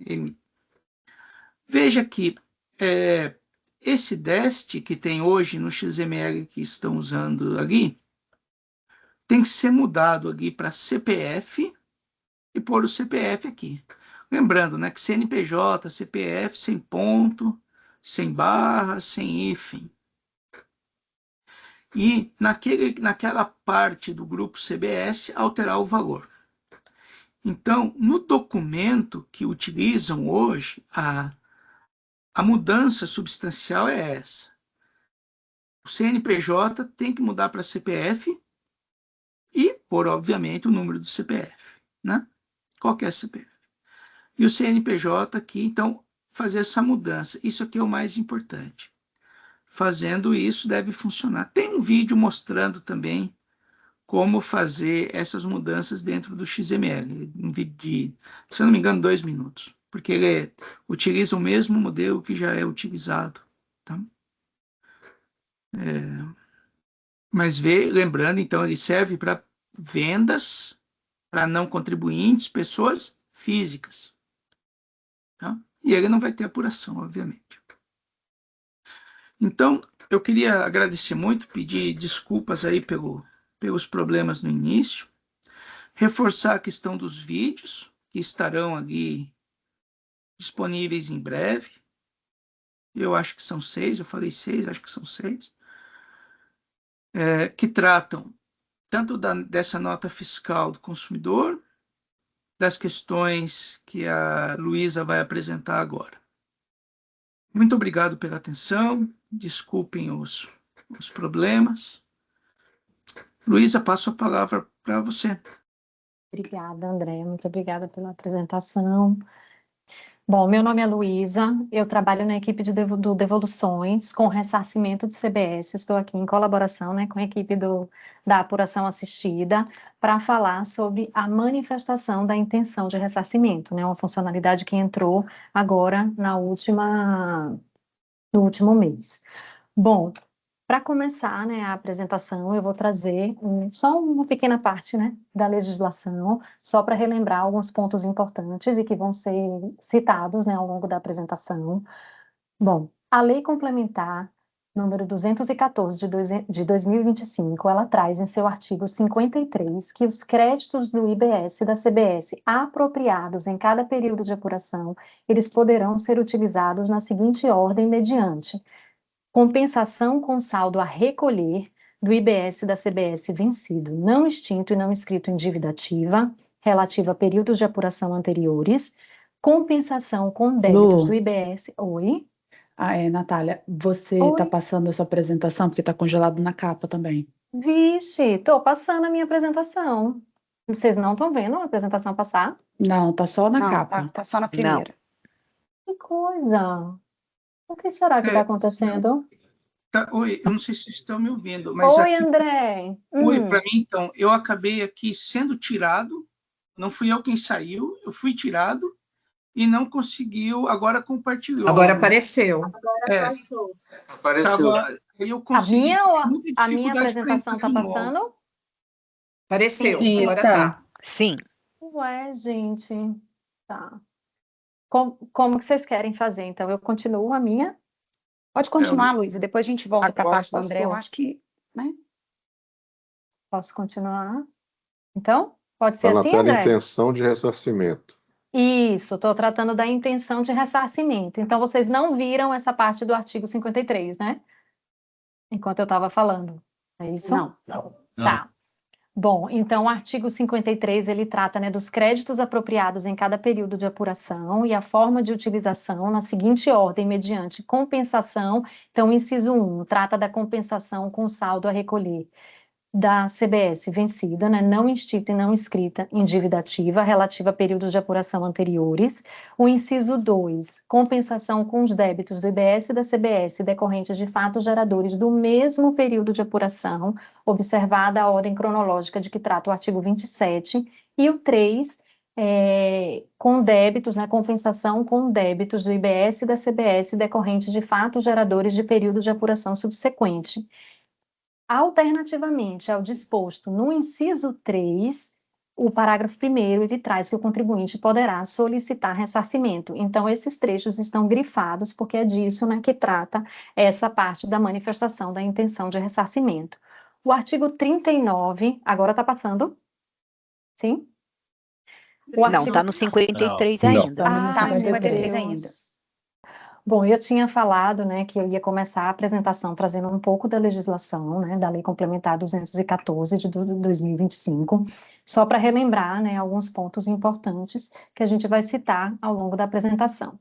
Veja que esse DEST que tem hoje no XML que estão usando ali, tem que ser mudado aqui para CPF e pôr o CPF aqui. Lembrando, né, que CNPJ, CPF, sem ponto, sem barra, sem hífen. E naquela parte do grupo CBS, alterar o valor. Então, no documento que utilizam hoje, a mudança substancial é essa. O CNPJ tem que mudar para CPF e pôr, obviamente, o número do CPF, né? Qualquer CPF. E o CNPJ aqui, então, fazer essa mudança. Isso aqui é o mais importante. Fazendo isso, deve funcionar. Tem um vídeo mostrando também como fazer essas mudanças dentro do XML. Um vídeo de, se eu não me engano, 2 minutos. Porque ele utiliza o mesmo modelo que já é utilizado. Tá? Mas lembrando, então, ele serve para vendas para não contribuintes, pessoas físicas. Tá? E ele não vai ter apuração, obviamente. Então, eu queria agradecer muito, pedir desculpas aí pelos problemas no início, reforçar a questão dos vídeos, que estarão ali disponíveis em breve. Eu acho que são 6, eu falei 6, acho que são 6, que tratam tanto dessa nota fiscal do consumidor, das questões que a Luísa vai apresentar agora. Muito obrigado pela atenção, desculpem os problemas. Luísa, passo a palavra para você. Obrigada, André, muito obrigada pela apresentação. Bom, meu nome é Luísa, eu trabalho na equipe do Devoluções com ressarcimento de CBS, estou aqui em colaboração, né, com a equipe da apuração assistida para falar sobre a manifestação da intenção de ressarcimento, né, uma funcionalidade que entrou agora no último mês. Bom, para começar, né, a apresentação, eu vou trazer só uma pequena parte, né, da legislação, só para relembrar alguns pontos importantes e que vão ser citados, né, ao longo da apresentação. Bom, a Lei Complementar número 214 de 2025, ela traz em seu artigo 53 que os créditos do IBS e da CBS apropriados em cada período de apuração, eles poderão ser utilizados na seguinte ordem mediante compensação com saldo a recolher do IBS e da CBS vencido, não extinto e não inscrito em dívida ativa, relativa a períodos de apuração anteriores, compensação com débitos Lu, do IBS. Oi? Natália, você está Oi? passando a sua apresentação porque está congelado na capa também. Vixe, estou passando a minha apresentação. Vocês não estão vendo a apresentação passar? Não, tá só na Não, capa. tá só na primeira. Que coisa! O que será que está acontecendo? Oi, eu não sei se vocês estão me ouvindo, mas Oi, aqui, André! oi, para mim, então, eu acabei aqui sendo tirado, não fui eu quem saiu, eu fui tirado e não conseguiu, agora compartilhou. Agora apareceu. Apareceu. Aí eu A consegui, minha, ou muita a minha dificuldade para apresentação entrar está de novo. passando? Apareceu, Sim, agora está. tá. Sim. Ué, gente. Tá. Como que vocês querem fazer? Então, eu continuo a minha? Pode continuar, Luísa, depois a gente volta para a Agora parte do André. Eu passou. acho que, né? Posso continuar? Então, pode ser Está na assim, tela André? intenção de ressarcimento. Isso, estou tratando da intenção de ressarcimento. Então, vocês não viram essa parte do artigo 53, né? Enquanto eu estava falando. É isso? Não. Tá. Bom, então o artigo 53, ele trata, né, dos créditos apropriados em cada período de apuração e a forma de utilização na seguinte ordem, mediante compensação. Então, o inciso 1, trata da compensação com saldo a recolher da CBS vencida, né, não extinta e não inscrita em dívida ativa relativa a períodos de apuração anteriores. O inciso 2, compensação com os débitos do IBS e da CBS decorrentes de fatos geradores do mesmo período de apuração, observada a ordem cronológica de que trata o artigo 27. E o 3, com débitos, né, compensação com débitos do IBS e da CBS decorrentes de fatos geradores de período de apuração subsequente. Alternativamente ao disposto no inciso 3, o parágrafo 1º, ele traz que o contribuinte poderá solicitar ressarcimento. Então, esses trechos estão grifados, porque é disso, né, que trata essa parte da manifestação da intenção de ressarcimento. O artigo 39, agora está passando? Sim? Não, está no 53 ainda. Tá no Ai, meu 53 Deus. ainda. Bom, eu tinha falado, né, que eu ia começar a apresentação trazendo um pouco da legislação, né, da Lei Complementar 214 de 2025, só para relembrar, né, alguns pontos importantes que a gente vai citar ao longo da apresentação.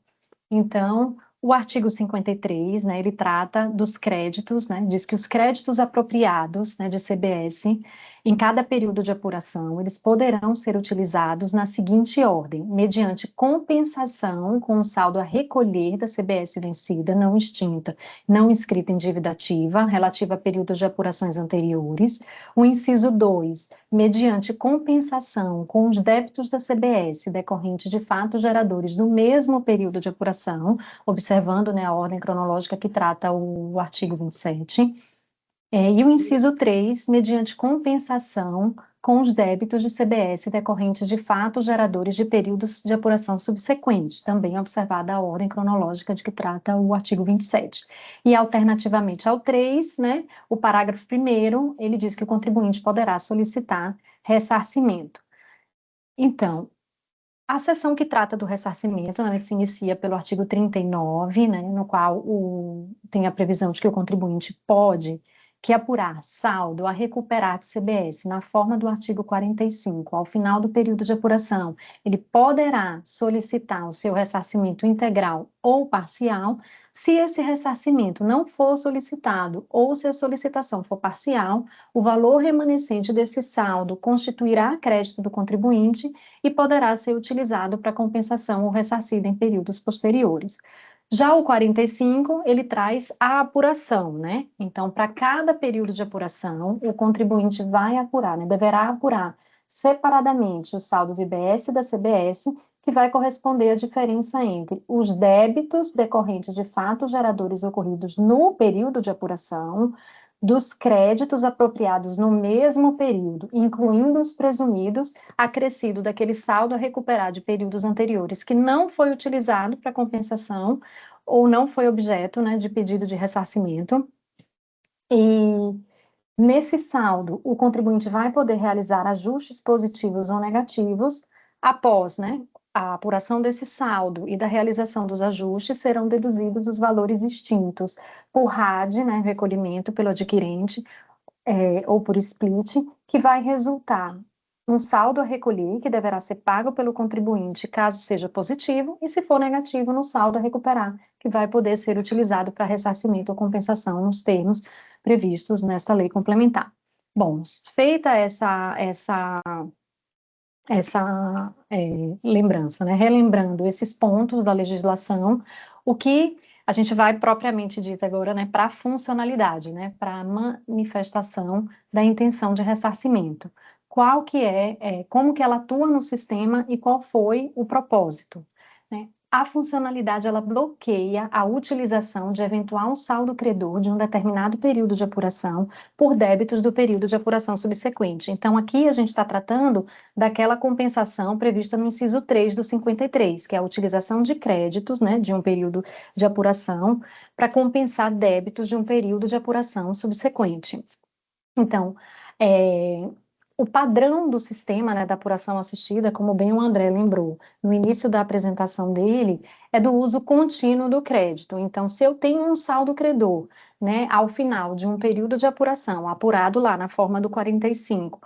Então, o artigo 53, né, ele trata dos créditos, né, diz que os créditos apropriados, né, de CBS, em cada período de apuração, eles poderão ser utilizados na seguinte ordem, mediante compensação com o saldo a recolher da CBS vencida, não extinta, não inscrita em dívida ativa, relativa a períodos de apurações anteriores. O inciso 2, mediante compensação com os débitos da CBS decorrentes de fatos geradores do mesmo período de apuração, observando, né, a ordem cronológica que trata o artigo 27. E o inciso 3, mediante compensação com os débitos de CBS decorrentes de fatos geradores de períodos de apuração subsequentes, também observada a ordem cronológica de que trata o artigo 27. E alternativamente ao 3, né, o parágrafo 1º, ele diz que o contribuinte poderá solicitar ressarcimento. Então, a seção que trata do ressarcimento, né, se inicia pelo artigo 39, né, no qual tem a previsão de que o contribuinte pode apurar saldo a recuperar de CBS na forma do artigo 45, ao final do período de apuração, ele poderá solicitar o seu ressarcimento integral ou parcial. Se esse ressarcimento não for solicitado ou se a solicitação for parcial, o valor remanescente desse saldo constituirá crédito do contribuinte e poderá ser utilizado para compensação ou ressarcida em períodos posteriores. Já o 45, ele traz a apuração, né? Então, para cada período de apuração, o contribuinte vai apurar, né? Deverá apurar separadamente o saldo do IBS e da CBS, que vai corresponder à diferença entre os débitos decorrentes de fatos geradores ocorridos no período de apuração, dos créditos apropriados no mesmo período, incluindo os presumidos, acrescido daquele saldo a recuperar de períodos anteriores que não foi utilizado para compensação ou não foi objeto, né, de pedido de ressarcimento. E nesse saldo, o contribuinte vai poder realizar ajustes positivos ou negativos após, né, a apuração desse saldo e da realização dos ajustes serão deduzidos os valores extintos por RAD, né, recolhimento pelo adquirente, ou por split, que vai resultar um saldo a recolher, que deverá ser pago pelo contribuinte, caso seja positivo, e se for negativo, no saldo a recuperar, que vai poder ser utilizado para ressarcimento ou compensação nos termos previstos nesta lei complementar. Bom, feita essa lembrança, né? Relembrando esses pontos da legislação, o que a gente vai propriamente dito agora, né, para a funcionalidade, né, para a manifestação da intenção de ressarcimento. Qual que como que ela atua no sistema e qual foi o propósito, né? A funcionalidade, ela bloqueia a utilização de eventual saldo credor de um determinado período de apuração por débitos do período de apuração subsequente. Então, aqui a gente está tratando daquela compensação prevista no inciso 3 do 53, que é a utilização de créditos, né, de um período de apuração para compensar débitos de um período de apuração subsequente. Então, o padrão do sistema, né, da apuração assistida, como bem o André lembrou, no início da apresentação dele, é do uso contínuo do crédito. Então, se eu tenho um saldo credor, né, ao final de um período de apuração, apurado lá na forma do 45,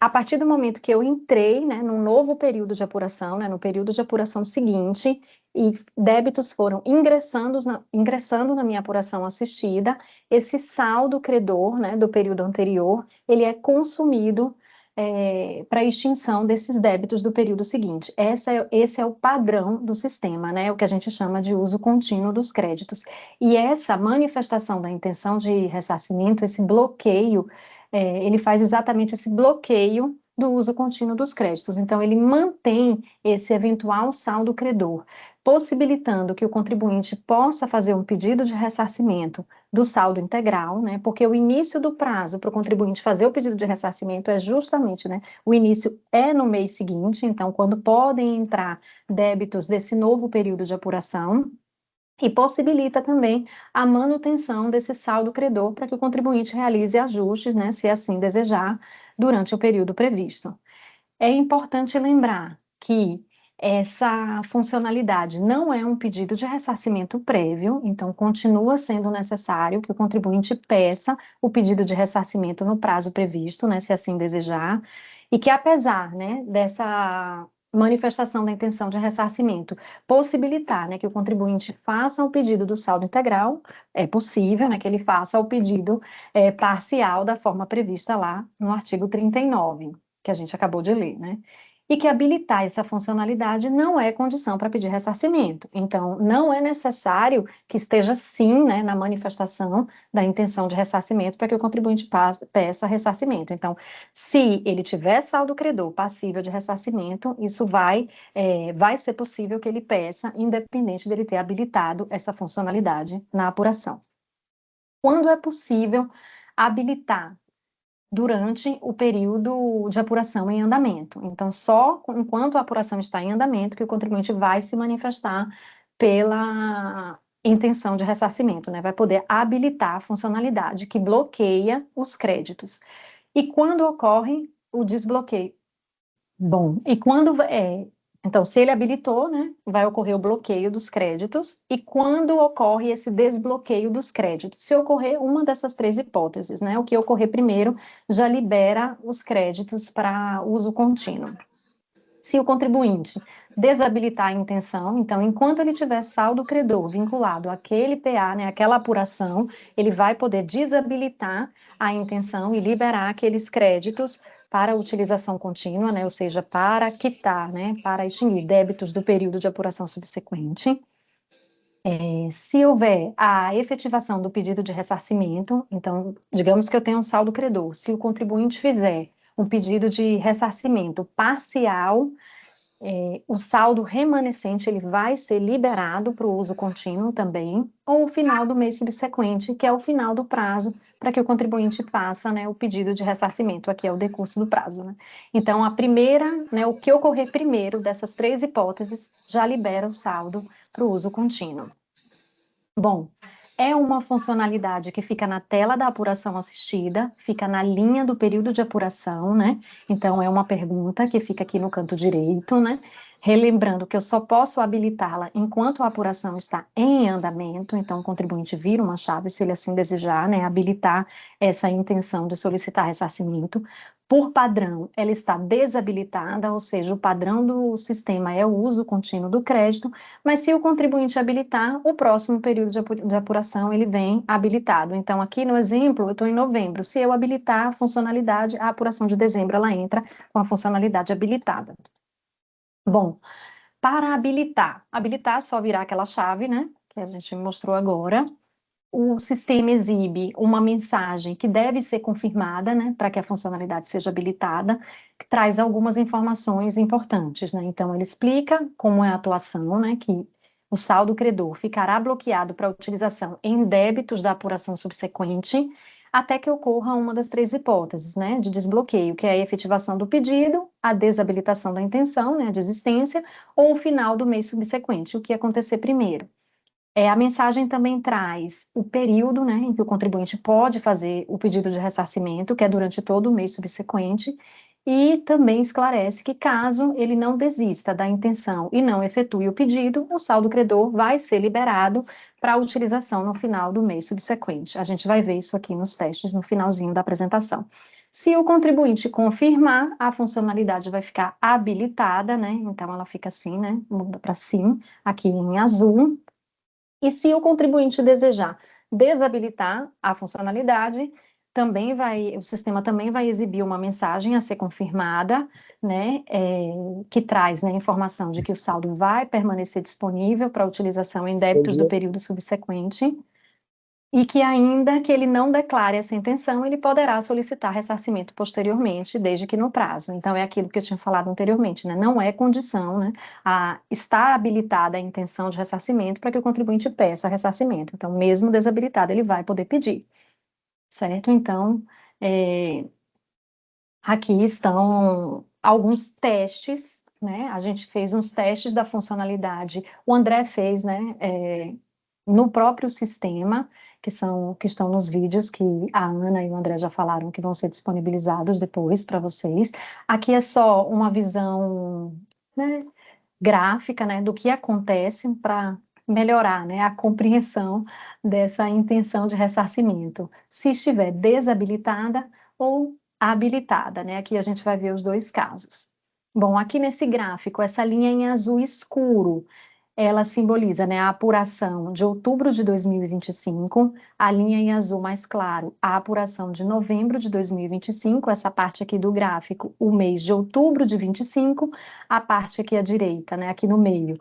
a partir do momento que eu entrei, né, num novo período de apuração, né, no período de apuração seguinte, e débitos foram ingressando na minha apuração assistida, esse saldo credor, né, do período anterior, ele é consumido para extinção desses débitos do período seguinte. Esse é o padrão do sistema, né, o que a gente chama de uso contínuo dos créditos. E essa manifestação da intenção de ressarcimento, esse bloqueio, ele faz exatamente esse bloqueio do uso contínuo dos créditos. Então, ele mantém esse eventual saldo credor, possibilitando que o contribuinte possa fazer um pedido de ressarcimento do saldo integral, né? Porque o início do prazo para o contribuinte fazer o pedido de ressarcimento é justamente, né? O início é no mês seguinte, então, quando podem entrar débitos desse novo período de apuração, e possibilita também a manutenção desse saldo credor para que o contribuinte realize ajustes, né, se assim desejar, durante o período previsto. É importante lembrar que essa funcionalidade não é um pedido de ressarcimento prévio, então continua sendo necessário que o contribuinte peça o pedido de ressarcimento no prazo previsto, né, se assim desejar, e que apesar, né, dessa manifestação da intenção de ressarcimento possibilitar, né, que o contribuinte faça o pedido do saldo integral, é possível, né, que ele faça o pedido parcial da forma prevista lá no artigo 39, que a gente acabou de ler, né? E que habilitar essa funcionalidade não é condição para pedir ressarcimento. Então, não é necessário que esteja sim, né, na manifestação da intenção de ressarcimento para que o contribuinte peça ressarcimento. Então, se ele tiver saldo credor passível de ressarcimento, isso vai ser possível que ele peça, independente dele ter habilitado essa funcionalidade na apuração. Quando é possível habilitar? Durante o período de apuração em andamento. Então, só enquanto a apuração está em andamento que o contribuinte vai se manifestar pela intenção de ressarcimento, né? Vai poder habilitar a funcionalidade que bloqueia os créditos. E quando ocorre o desbloqueio? Bom, e quando então, se ele habilitou, né, vai ocorrer o bloqueio dos créditos, e quando ocorre esse desbloqueio dos créditos? Se ocorrer uma dessas três hipóteses, né, o que ocorrer primeiro já libera os créditos para uso contínuo. Se o contribuinte desabilitar a intenção, então, enquanto ele tiver saldo credor vinculado àquele PA, né, àquela apuração, ele vai poder desabilitar a intenção e liberar aqueles créditos para utilização contínua, né, ou seja, para quitar, né, para extinguir débitos do período de apuração subsequente. Se houver a efetivação do pedido de ressarcimento, então, digamos que eu tenho um saldo credor, se o contribuinte fizer um pedido de ressarcimento parcial o saldo remanescente ele vai ser liberado para o uso contínuo também, ou o final do mês subsequente, que é o final do prazo, para que o contribuinte faça, né, o pedido de ressarcimento, aqui é o decurso do prazo, né? Então, a primeira, né, o que ocorrer primeiro dessas 3 hipóteses, já libera o saldo para o uso contínuo. Bom, é uma funcionalidade que fica na tela da apuração assistida, fica na linha do período de apuração, né? Então, é uma pergunta que fica aqui no canto direito, né? Relembrando que eu só posso habilitá-la enquanto a apuração está em andamento, então o contribuinte vira uma chave, se ele assim desejar, né? Habilitar essa intenção de solicitar ressarcimento. Por padrão, ela está desabilitada, ou seja, o padrão do sistema é o uso contínuo do crédito, mas se o contribuinte habilitar, o próximo período de apuração ele vem habilitado. Então, aqui no exemplo, eu estou em novembro. Se eu habilitar a funcionalidade, a apuração de dezembro, ela entra com a funcionalidade habilitada. Bom, para habilitar é só virar aquela chave, né, que a gente mostrou agora. O sistema exibe uma mensagem que deve ser confirmada, né, para que a funcionalidade seja habilitada, que traz algumas informações importantes, né? Então, ele explica como é a atuação, né, que o saldo credor ficará bloqueado para utilização em débitos da apuração subsequente, até que ocorra uma das 3 hipóteses, né, de desbloqueio, que é a efetivação do pedido, a desabilitação da intenção, né, a desistência, ou o final do mês subsequente, o que acontecer primeiro. A mensagem também traz o período, né, em que o contribuinte pode fazer o pedido de ressarcimento, que é durante todo o mês subsequente, e também esclarece que caso ele não desista da intenção e não efetue o pedido, o saldo credor vai ser liberado para utilização no final do mês subsequente. A gente vai ver isso aqui nos testes no finalzinho da apresentação. Se o contribuinte confirmar, a funcionalidade vai ficar habilitada, né, então ela fica assim, né, muda para sim, aqui em azul. E se o contribuinte desejar desabilitar a funcionalidade, o sistema também vai exibir uma mensagem a ser confirmada, né, que traz, né, informação de que o saldo vai permanecer disponível para utilização em débitos do período subsequente, e que ainda que ele não declare essa intenção, ele poderá solicitar ressarcimento posteriormente, desde que no prazo. Então, é aquilo que eu tinha falado anteriormente, né? Não é condição, né, estar habilitada a intenção de ressarcimento para que o contribuinte peça ressarcimento. Então, mesmo desabilitado, ele vai poder pedir, certo? Então, aqui estão alguns testes, né? A gente fez uns testes da funcionalidade, o André fez, né, no próprio sistema, que estão nos vídeos que a Ana e o André já falaram que vão ser disponibilizados depois para vocês. Aqui é só uma visão, né, gráfica, né, do que acontece para melhorar, né, a compreensão dessa intenção de ressarcimento, se estiver desabilitada ou habilitada, né? Aqui a gente vai ver os 2 casos. Bom, aqui nesse gráfico, essa linha em azul escuro, ela simboliza, né, a apuração de outubro de 2025, a linha em azul mais claro, a apuração de novembro de 2025, essa parte aqui do gráfico, o mês de outubro de 25, a parte aqui à direita, né, aqui no meio,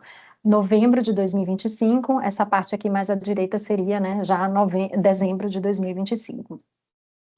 novembro de 2025, essa parte aqui mais à direita seria, né, já dezembro de 2025.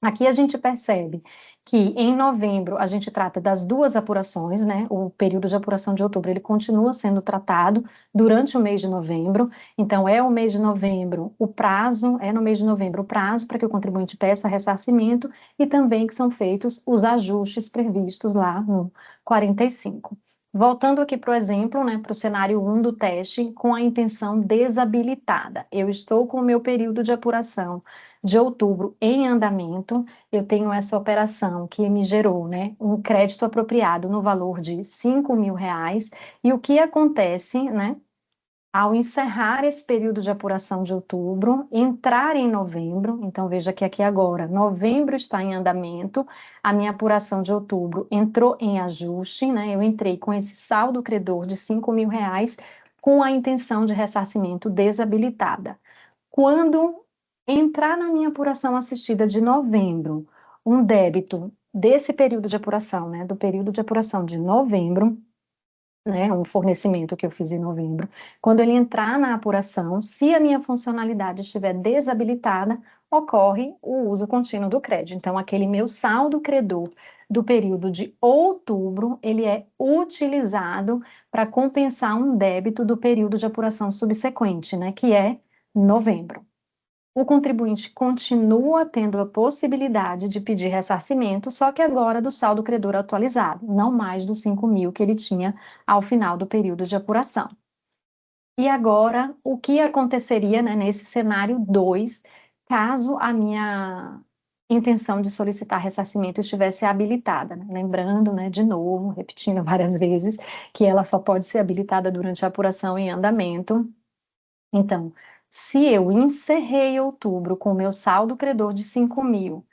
Aqui a gente percebe que em novembro a gente trata das 2 apurações, né? O período de apuração de outubro ele continua sendo tratado durante o mês de novembro. Então é o mês de novembro o prazo, é no mês de novembro o prazo para que o contribuinte peça ressarcimento e também que são feitos os ajustes previstos lá no 45. Voltando aqui para o exemplo, né, para o cenário 1 do teste, com a intenção desabilitada. Eu estou com o meu período de apuração de outubro em andamento, eu tenho essa operação que me gerou, né, um crédito apropriado no valor de R$5.000, e o que acontece, né, ao encerrar esse período de apuração de outubro, entrar em novembro, então veja que aqui agora, novembro está em andamento, a minha apuração de outubro entrou em ajuste, né, eu entrei com esse saldo credor de R$5.000 com a intenção de ressarcimento desabilitada. Quando entrar na minha apuração assistida de novembro, um débito desse período de apuração, né, do período de apuração de novembro, né, um fornecimento que eu fiz em novembro, quando ele entrar na apuração, se a minha funcionalidade estiver desabilitada, ocorre o uso contínuo do crédito. Então, aquele meu saldo credor do período de outubro, ele é utilizado para compensar um débito do período de apuração subsequente, né, que é novembro. O contribuinte continua tendo a possibilidade de pedir ressarcimento, só que agora do saldo credor atualizado, não mais dos 5.000 que ele tinha ao final do período de apuração. E agora, o que aconteceria, né, nesse cenário 2, caso a minha intenção de solicitar ressarcimento estivesse habilitada, né? Lembrando, né, de novo, repetindo várias vezes, que ela só pode ser habilitada durante a apuração em andamento. Então, se eu encerrei outubro com o meu saldo credor de 5.000,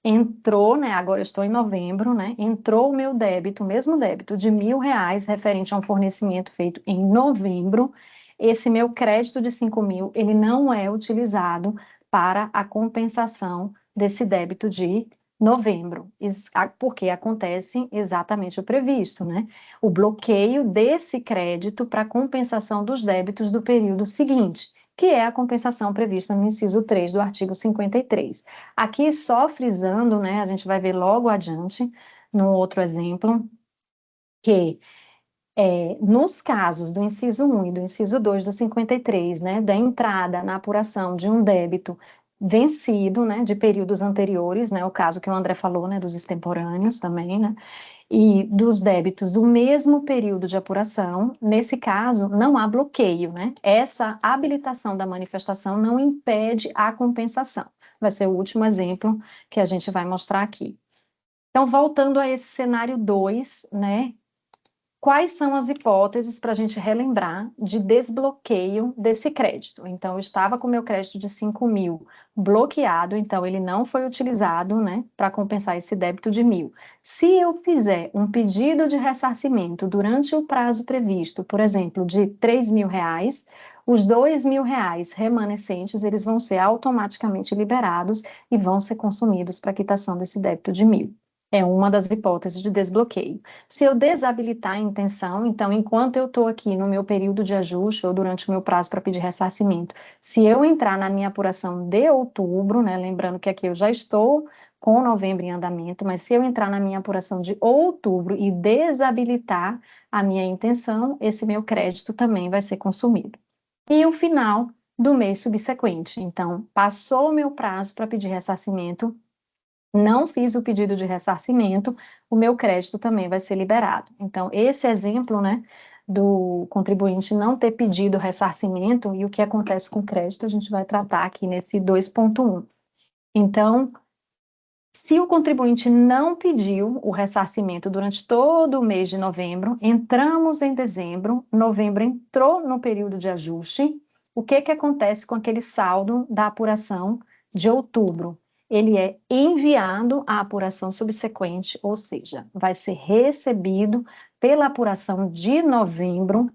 entrou, né, agora eu estou em novembro, né, entrou o meu débito, o mesmo débito de R$ 1.000 referente a um fornecimento feito em novembro, esse meu crédito de 5.000, ele não é utilizado para a compensação desse débito de novembro, porque acontece exatamente o previsto, né? O bloqueio desse crédito para compensação dos débitos do período seguinte, que é a compensação prevista no inciso 3 do artigo 53. Aqui, só frisando, né, a gente vai ver logo adiante, no outro exemplo, que nos casos do inciso 1 e do inciso 2 do 53, né, da entrada na apuração de um débito vencido, né, de períodos anteriores, né, o caso que o André falou, né, dos extemporâneos também, né, e dos débitos do mesmo período de apuração, nesse caso, não há bloqueio, né? Essa habilitação da manifestação não impede a compensação. Vai ser o último exemplo que a gente vai mostrar aqui. Então, voltando a esse cenário 2, né? Quais são as hipóteses para a gente relembrar de desbloqueio desse crédito? Então, eu estava com o meu crédito de 5.000 bloqueado, então ele não foi utilizado, né, para compensar esse débito de 1.000. Se eu fizer um pedido de ressarcimento durante o prazo previsto, por exemplo, de R$ 3.000, os R$ 2.000 remanescentes, eles vão ser automaticamente liberados e vão ser consumidos para quitação desse débito de 1.000. É uma das hipóteses de desbloqueio. Se eu desabilitar a intenção, então, enquanto eu estou aqui no meu período de ajuste ou durante o meu prazo para pedir ressarcimento, se eu entrar na minha apuração de outubro, né, lembrando que aqui eu já estou com novembro em andamento, mas se eu entrar na minha apuração de outubro e desabilitar a minha intenção, esse meu crédito também vai ser consumido. E o final do mês subsequente. Então, passou o meu prazo para pedir ressarcimento, não fiz o pedido de ressarcimento, o meu crédito também vai ser liberado. Então, esse exemplo, né, do contribuinte não ter pedido ressarcimento e o que acontece com o crédito, a gente vai tratar aqui nesse 2.1. Então, se o contribuinte não pediu o ressarcimento durante todo o mês de novembro, entramos em dezembro, novembro entrou no período de ajuste, o que acontece com aquele saldo da apuração de outubro? Ele é enviado à apuração subsequente, ou seja, vai ser recebido pela apuração de novembro,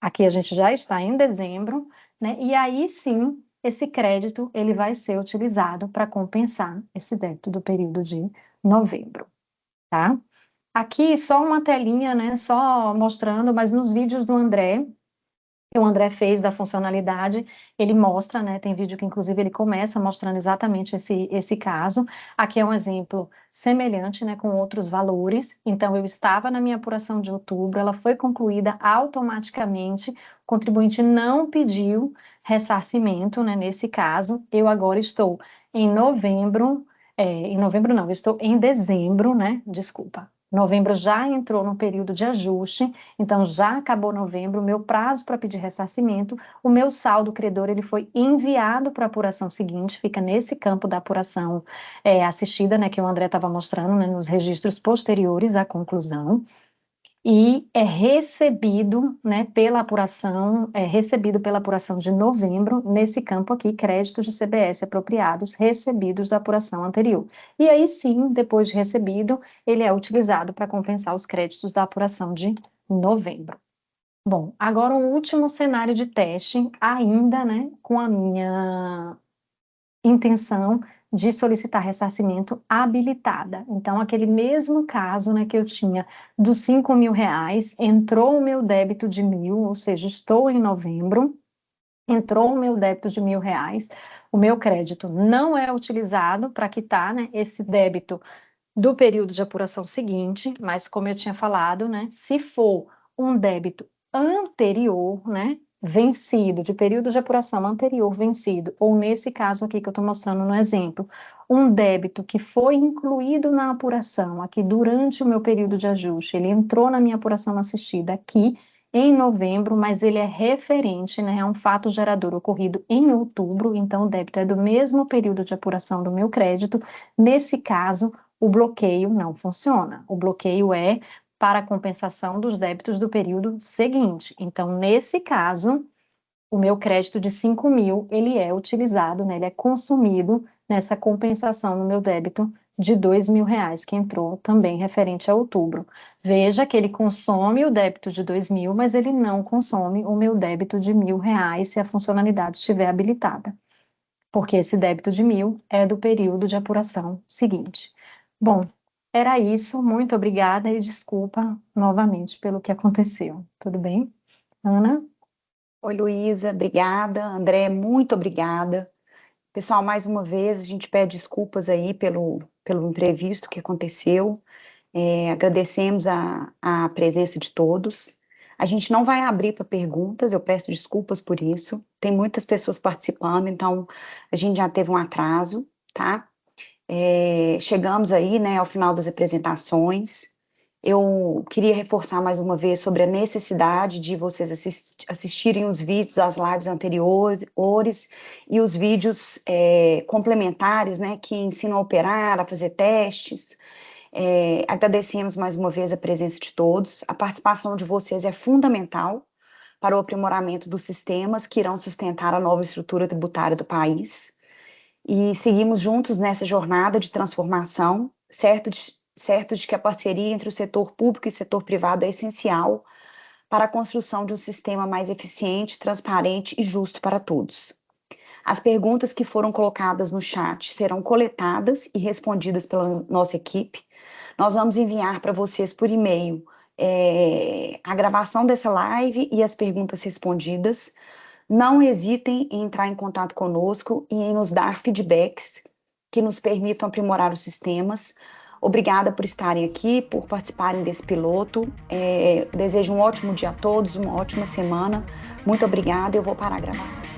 aqui a gente já está em dezembro, né? E aí sim, esse crédito ele vai ser utilizado para compensar esse débito do período de novembro, tá? Aqui só uma telinha, né? Só mostrando, mas nos vídeos do André, que o André fez da funcionalidade, ele mostra, né, tem vídeo que inclusive ele começa mostrando exatamente esse caso. Aqui é um exemplo semelhante, né, com outros valores. Então, eu estava na minha apuração de outubro, ela foi concluída automaticamente, o contribuinte não pediu ressarcimento, né, nesse caso. Eu agora estou em novembro, eu estou em dezembro, né, desculpa. Novembro já entrou no período de ajuste, então já acabou novembro, o meu prazo para pedir ressarcimento, o meu saldo credor ele foi enviado para a apuração seguinte, fica nesse campo da apuração assistida, né, que o André estava mostrando, né, nos registros posteriores à conclusão, e é recebido, né, recebido pela apuração de novembro, nesse campo aqui, créditos de CBS apropriados recebidos da apuração anterior. E aí sim, depois de recebido, ele é utilizado para compensar os créditos da apuração de novembro. Bom, agora o último cenário de teste, ainda, né, com a minha intenção de solicitar ressarcimento habilitada. Então, aquele mesmo caso, né, que eu tinha dos R$ 5.000, entrou o meu débito de 1.000, ou seja, estou em novembro, entrou o meu débito de R$ 1.000, o meu crédito não é utilizado para quitar, né, esse débito do período de apuração seguinte, mas como eu tinha falado, né, se for um débito anterior, né, vencido, de período de apuração anterior vencido, ou nesse caso aqui que eu estou mostrando no exemplo, um débito que foi incluído na apuração aqui durante o meu período de ajuste, ele entrou na minha apuração assistida aqui em novembro, mas ele é referente, né, a um fato gerador ocorrido em outubro, então o débito é do mesmo período de apuração do meu crédito. Nesse caso, o bloqueio não funciona. O bloqueio é para a compensação dos débitos do período seguinte. Então, nesse caso, o meu crédito de 5.000, ele é utilizado, né, ele é consumido nessa compensação no meu débito de R$ 2.000, que entrou também referente a outubro. Veja que ele consome o débito de 2.000, mas ele não consome o meu débito de R$ 1.000 se a funcionalidade estiver habilitada, porque esse débito de 1.000 é do período de apuração seguinte. Bom, era isso. Muito obrigada e desculpa novamente pelo que aconteceu. Tudo bem? Ana? Oi, Luísa, obrigada. André, muito obrigada. Pessoal, mais uma vez, a gente pede desculpas aí pelo imprevisto que aconteceu. Agradecemos a presença de todos. A gente não vai abrir para perguntas, eu peço desculpas por isso. Tem muitas pessoas participando, então a gente já teve um atraso, tá? Chegamos aí, né, ao final das apresentações. Eu queria reforçar mais uma vez sobre a necessidade de vocês assistirem os vídeos das lives anteriores e os vídeos complementares, né, que ensinam a operar, a fazer testes. Agradecemos mais uma vez a presença de todos. A participação de vocês é fundamental para o aprimoramento dos sistemas que irão sustentar a nova estrutura tributária do país. E seguimos juntos nessa jornada de transformação, certo de que a parceria entre o setor público e o setor privado é essencial para a construção de um sistema mais eficiente, transparente e justo para todos. As perguntas que foram colocadas no chat serão coletadas e respondidas pela nossa equipe. Nós vamos enviar para vocês por e-mail a gravação dessa live e as perguntas respondidas. Não hesitem em entrar em contato conosco e em nos dar feedbacks que nos permitam aprimorar os sistemas. Obrigada por estarem aqui, por participarem desse piloto. Desejo um ótimo dia a todos, uma ótima semana. Muito obrigada, eu vou parar a gravação.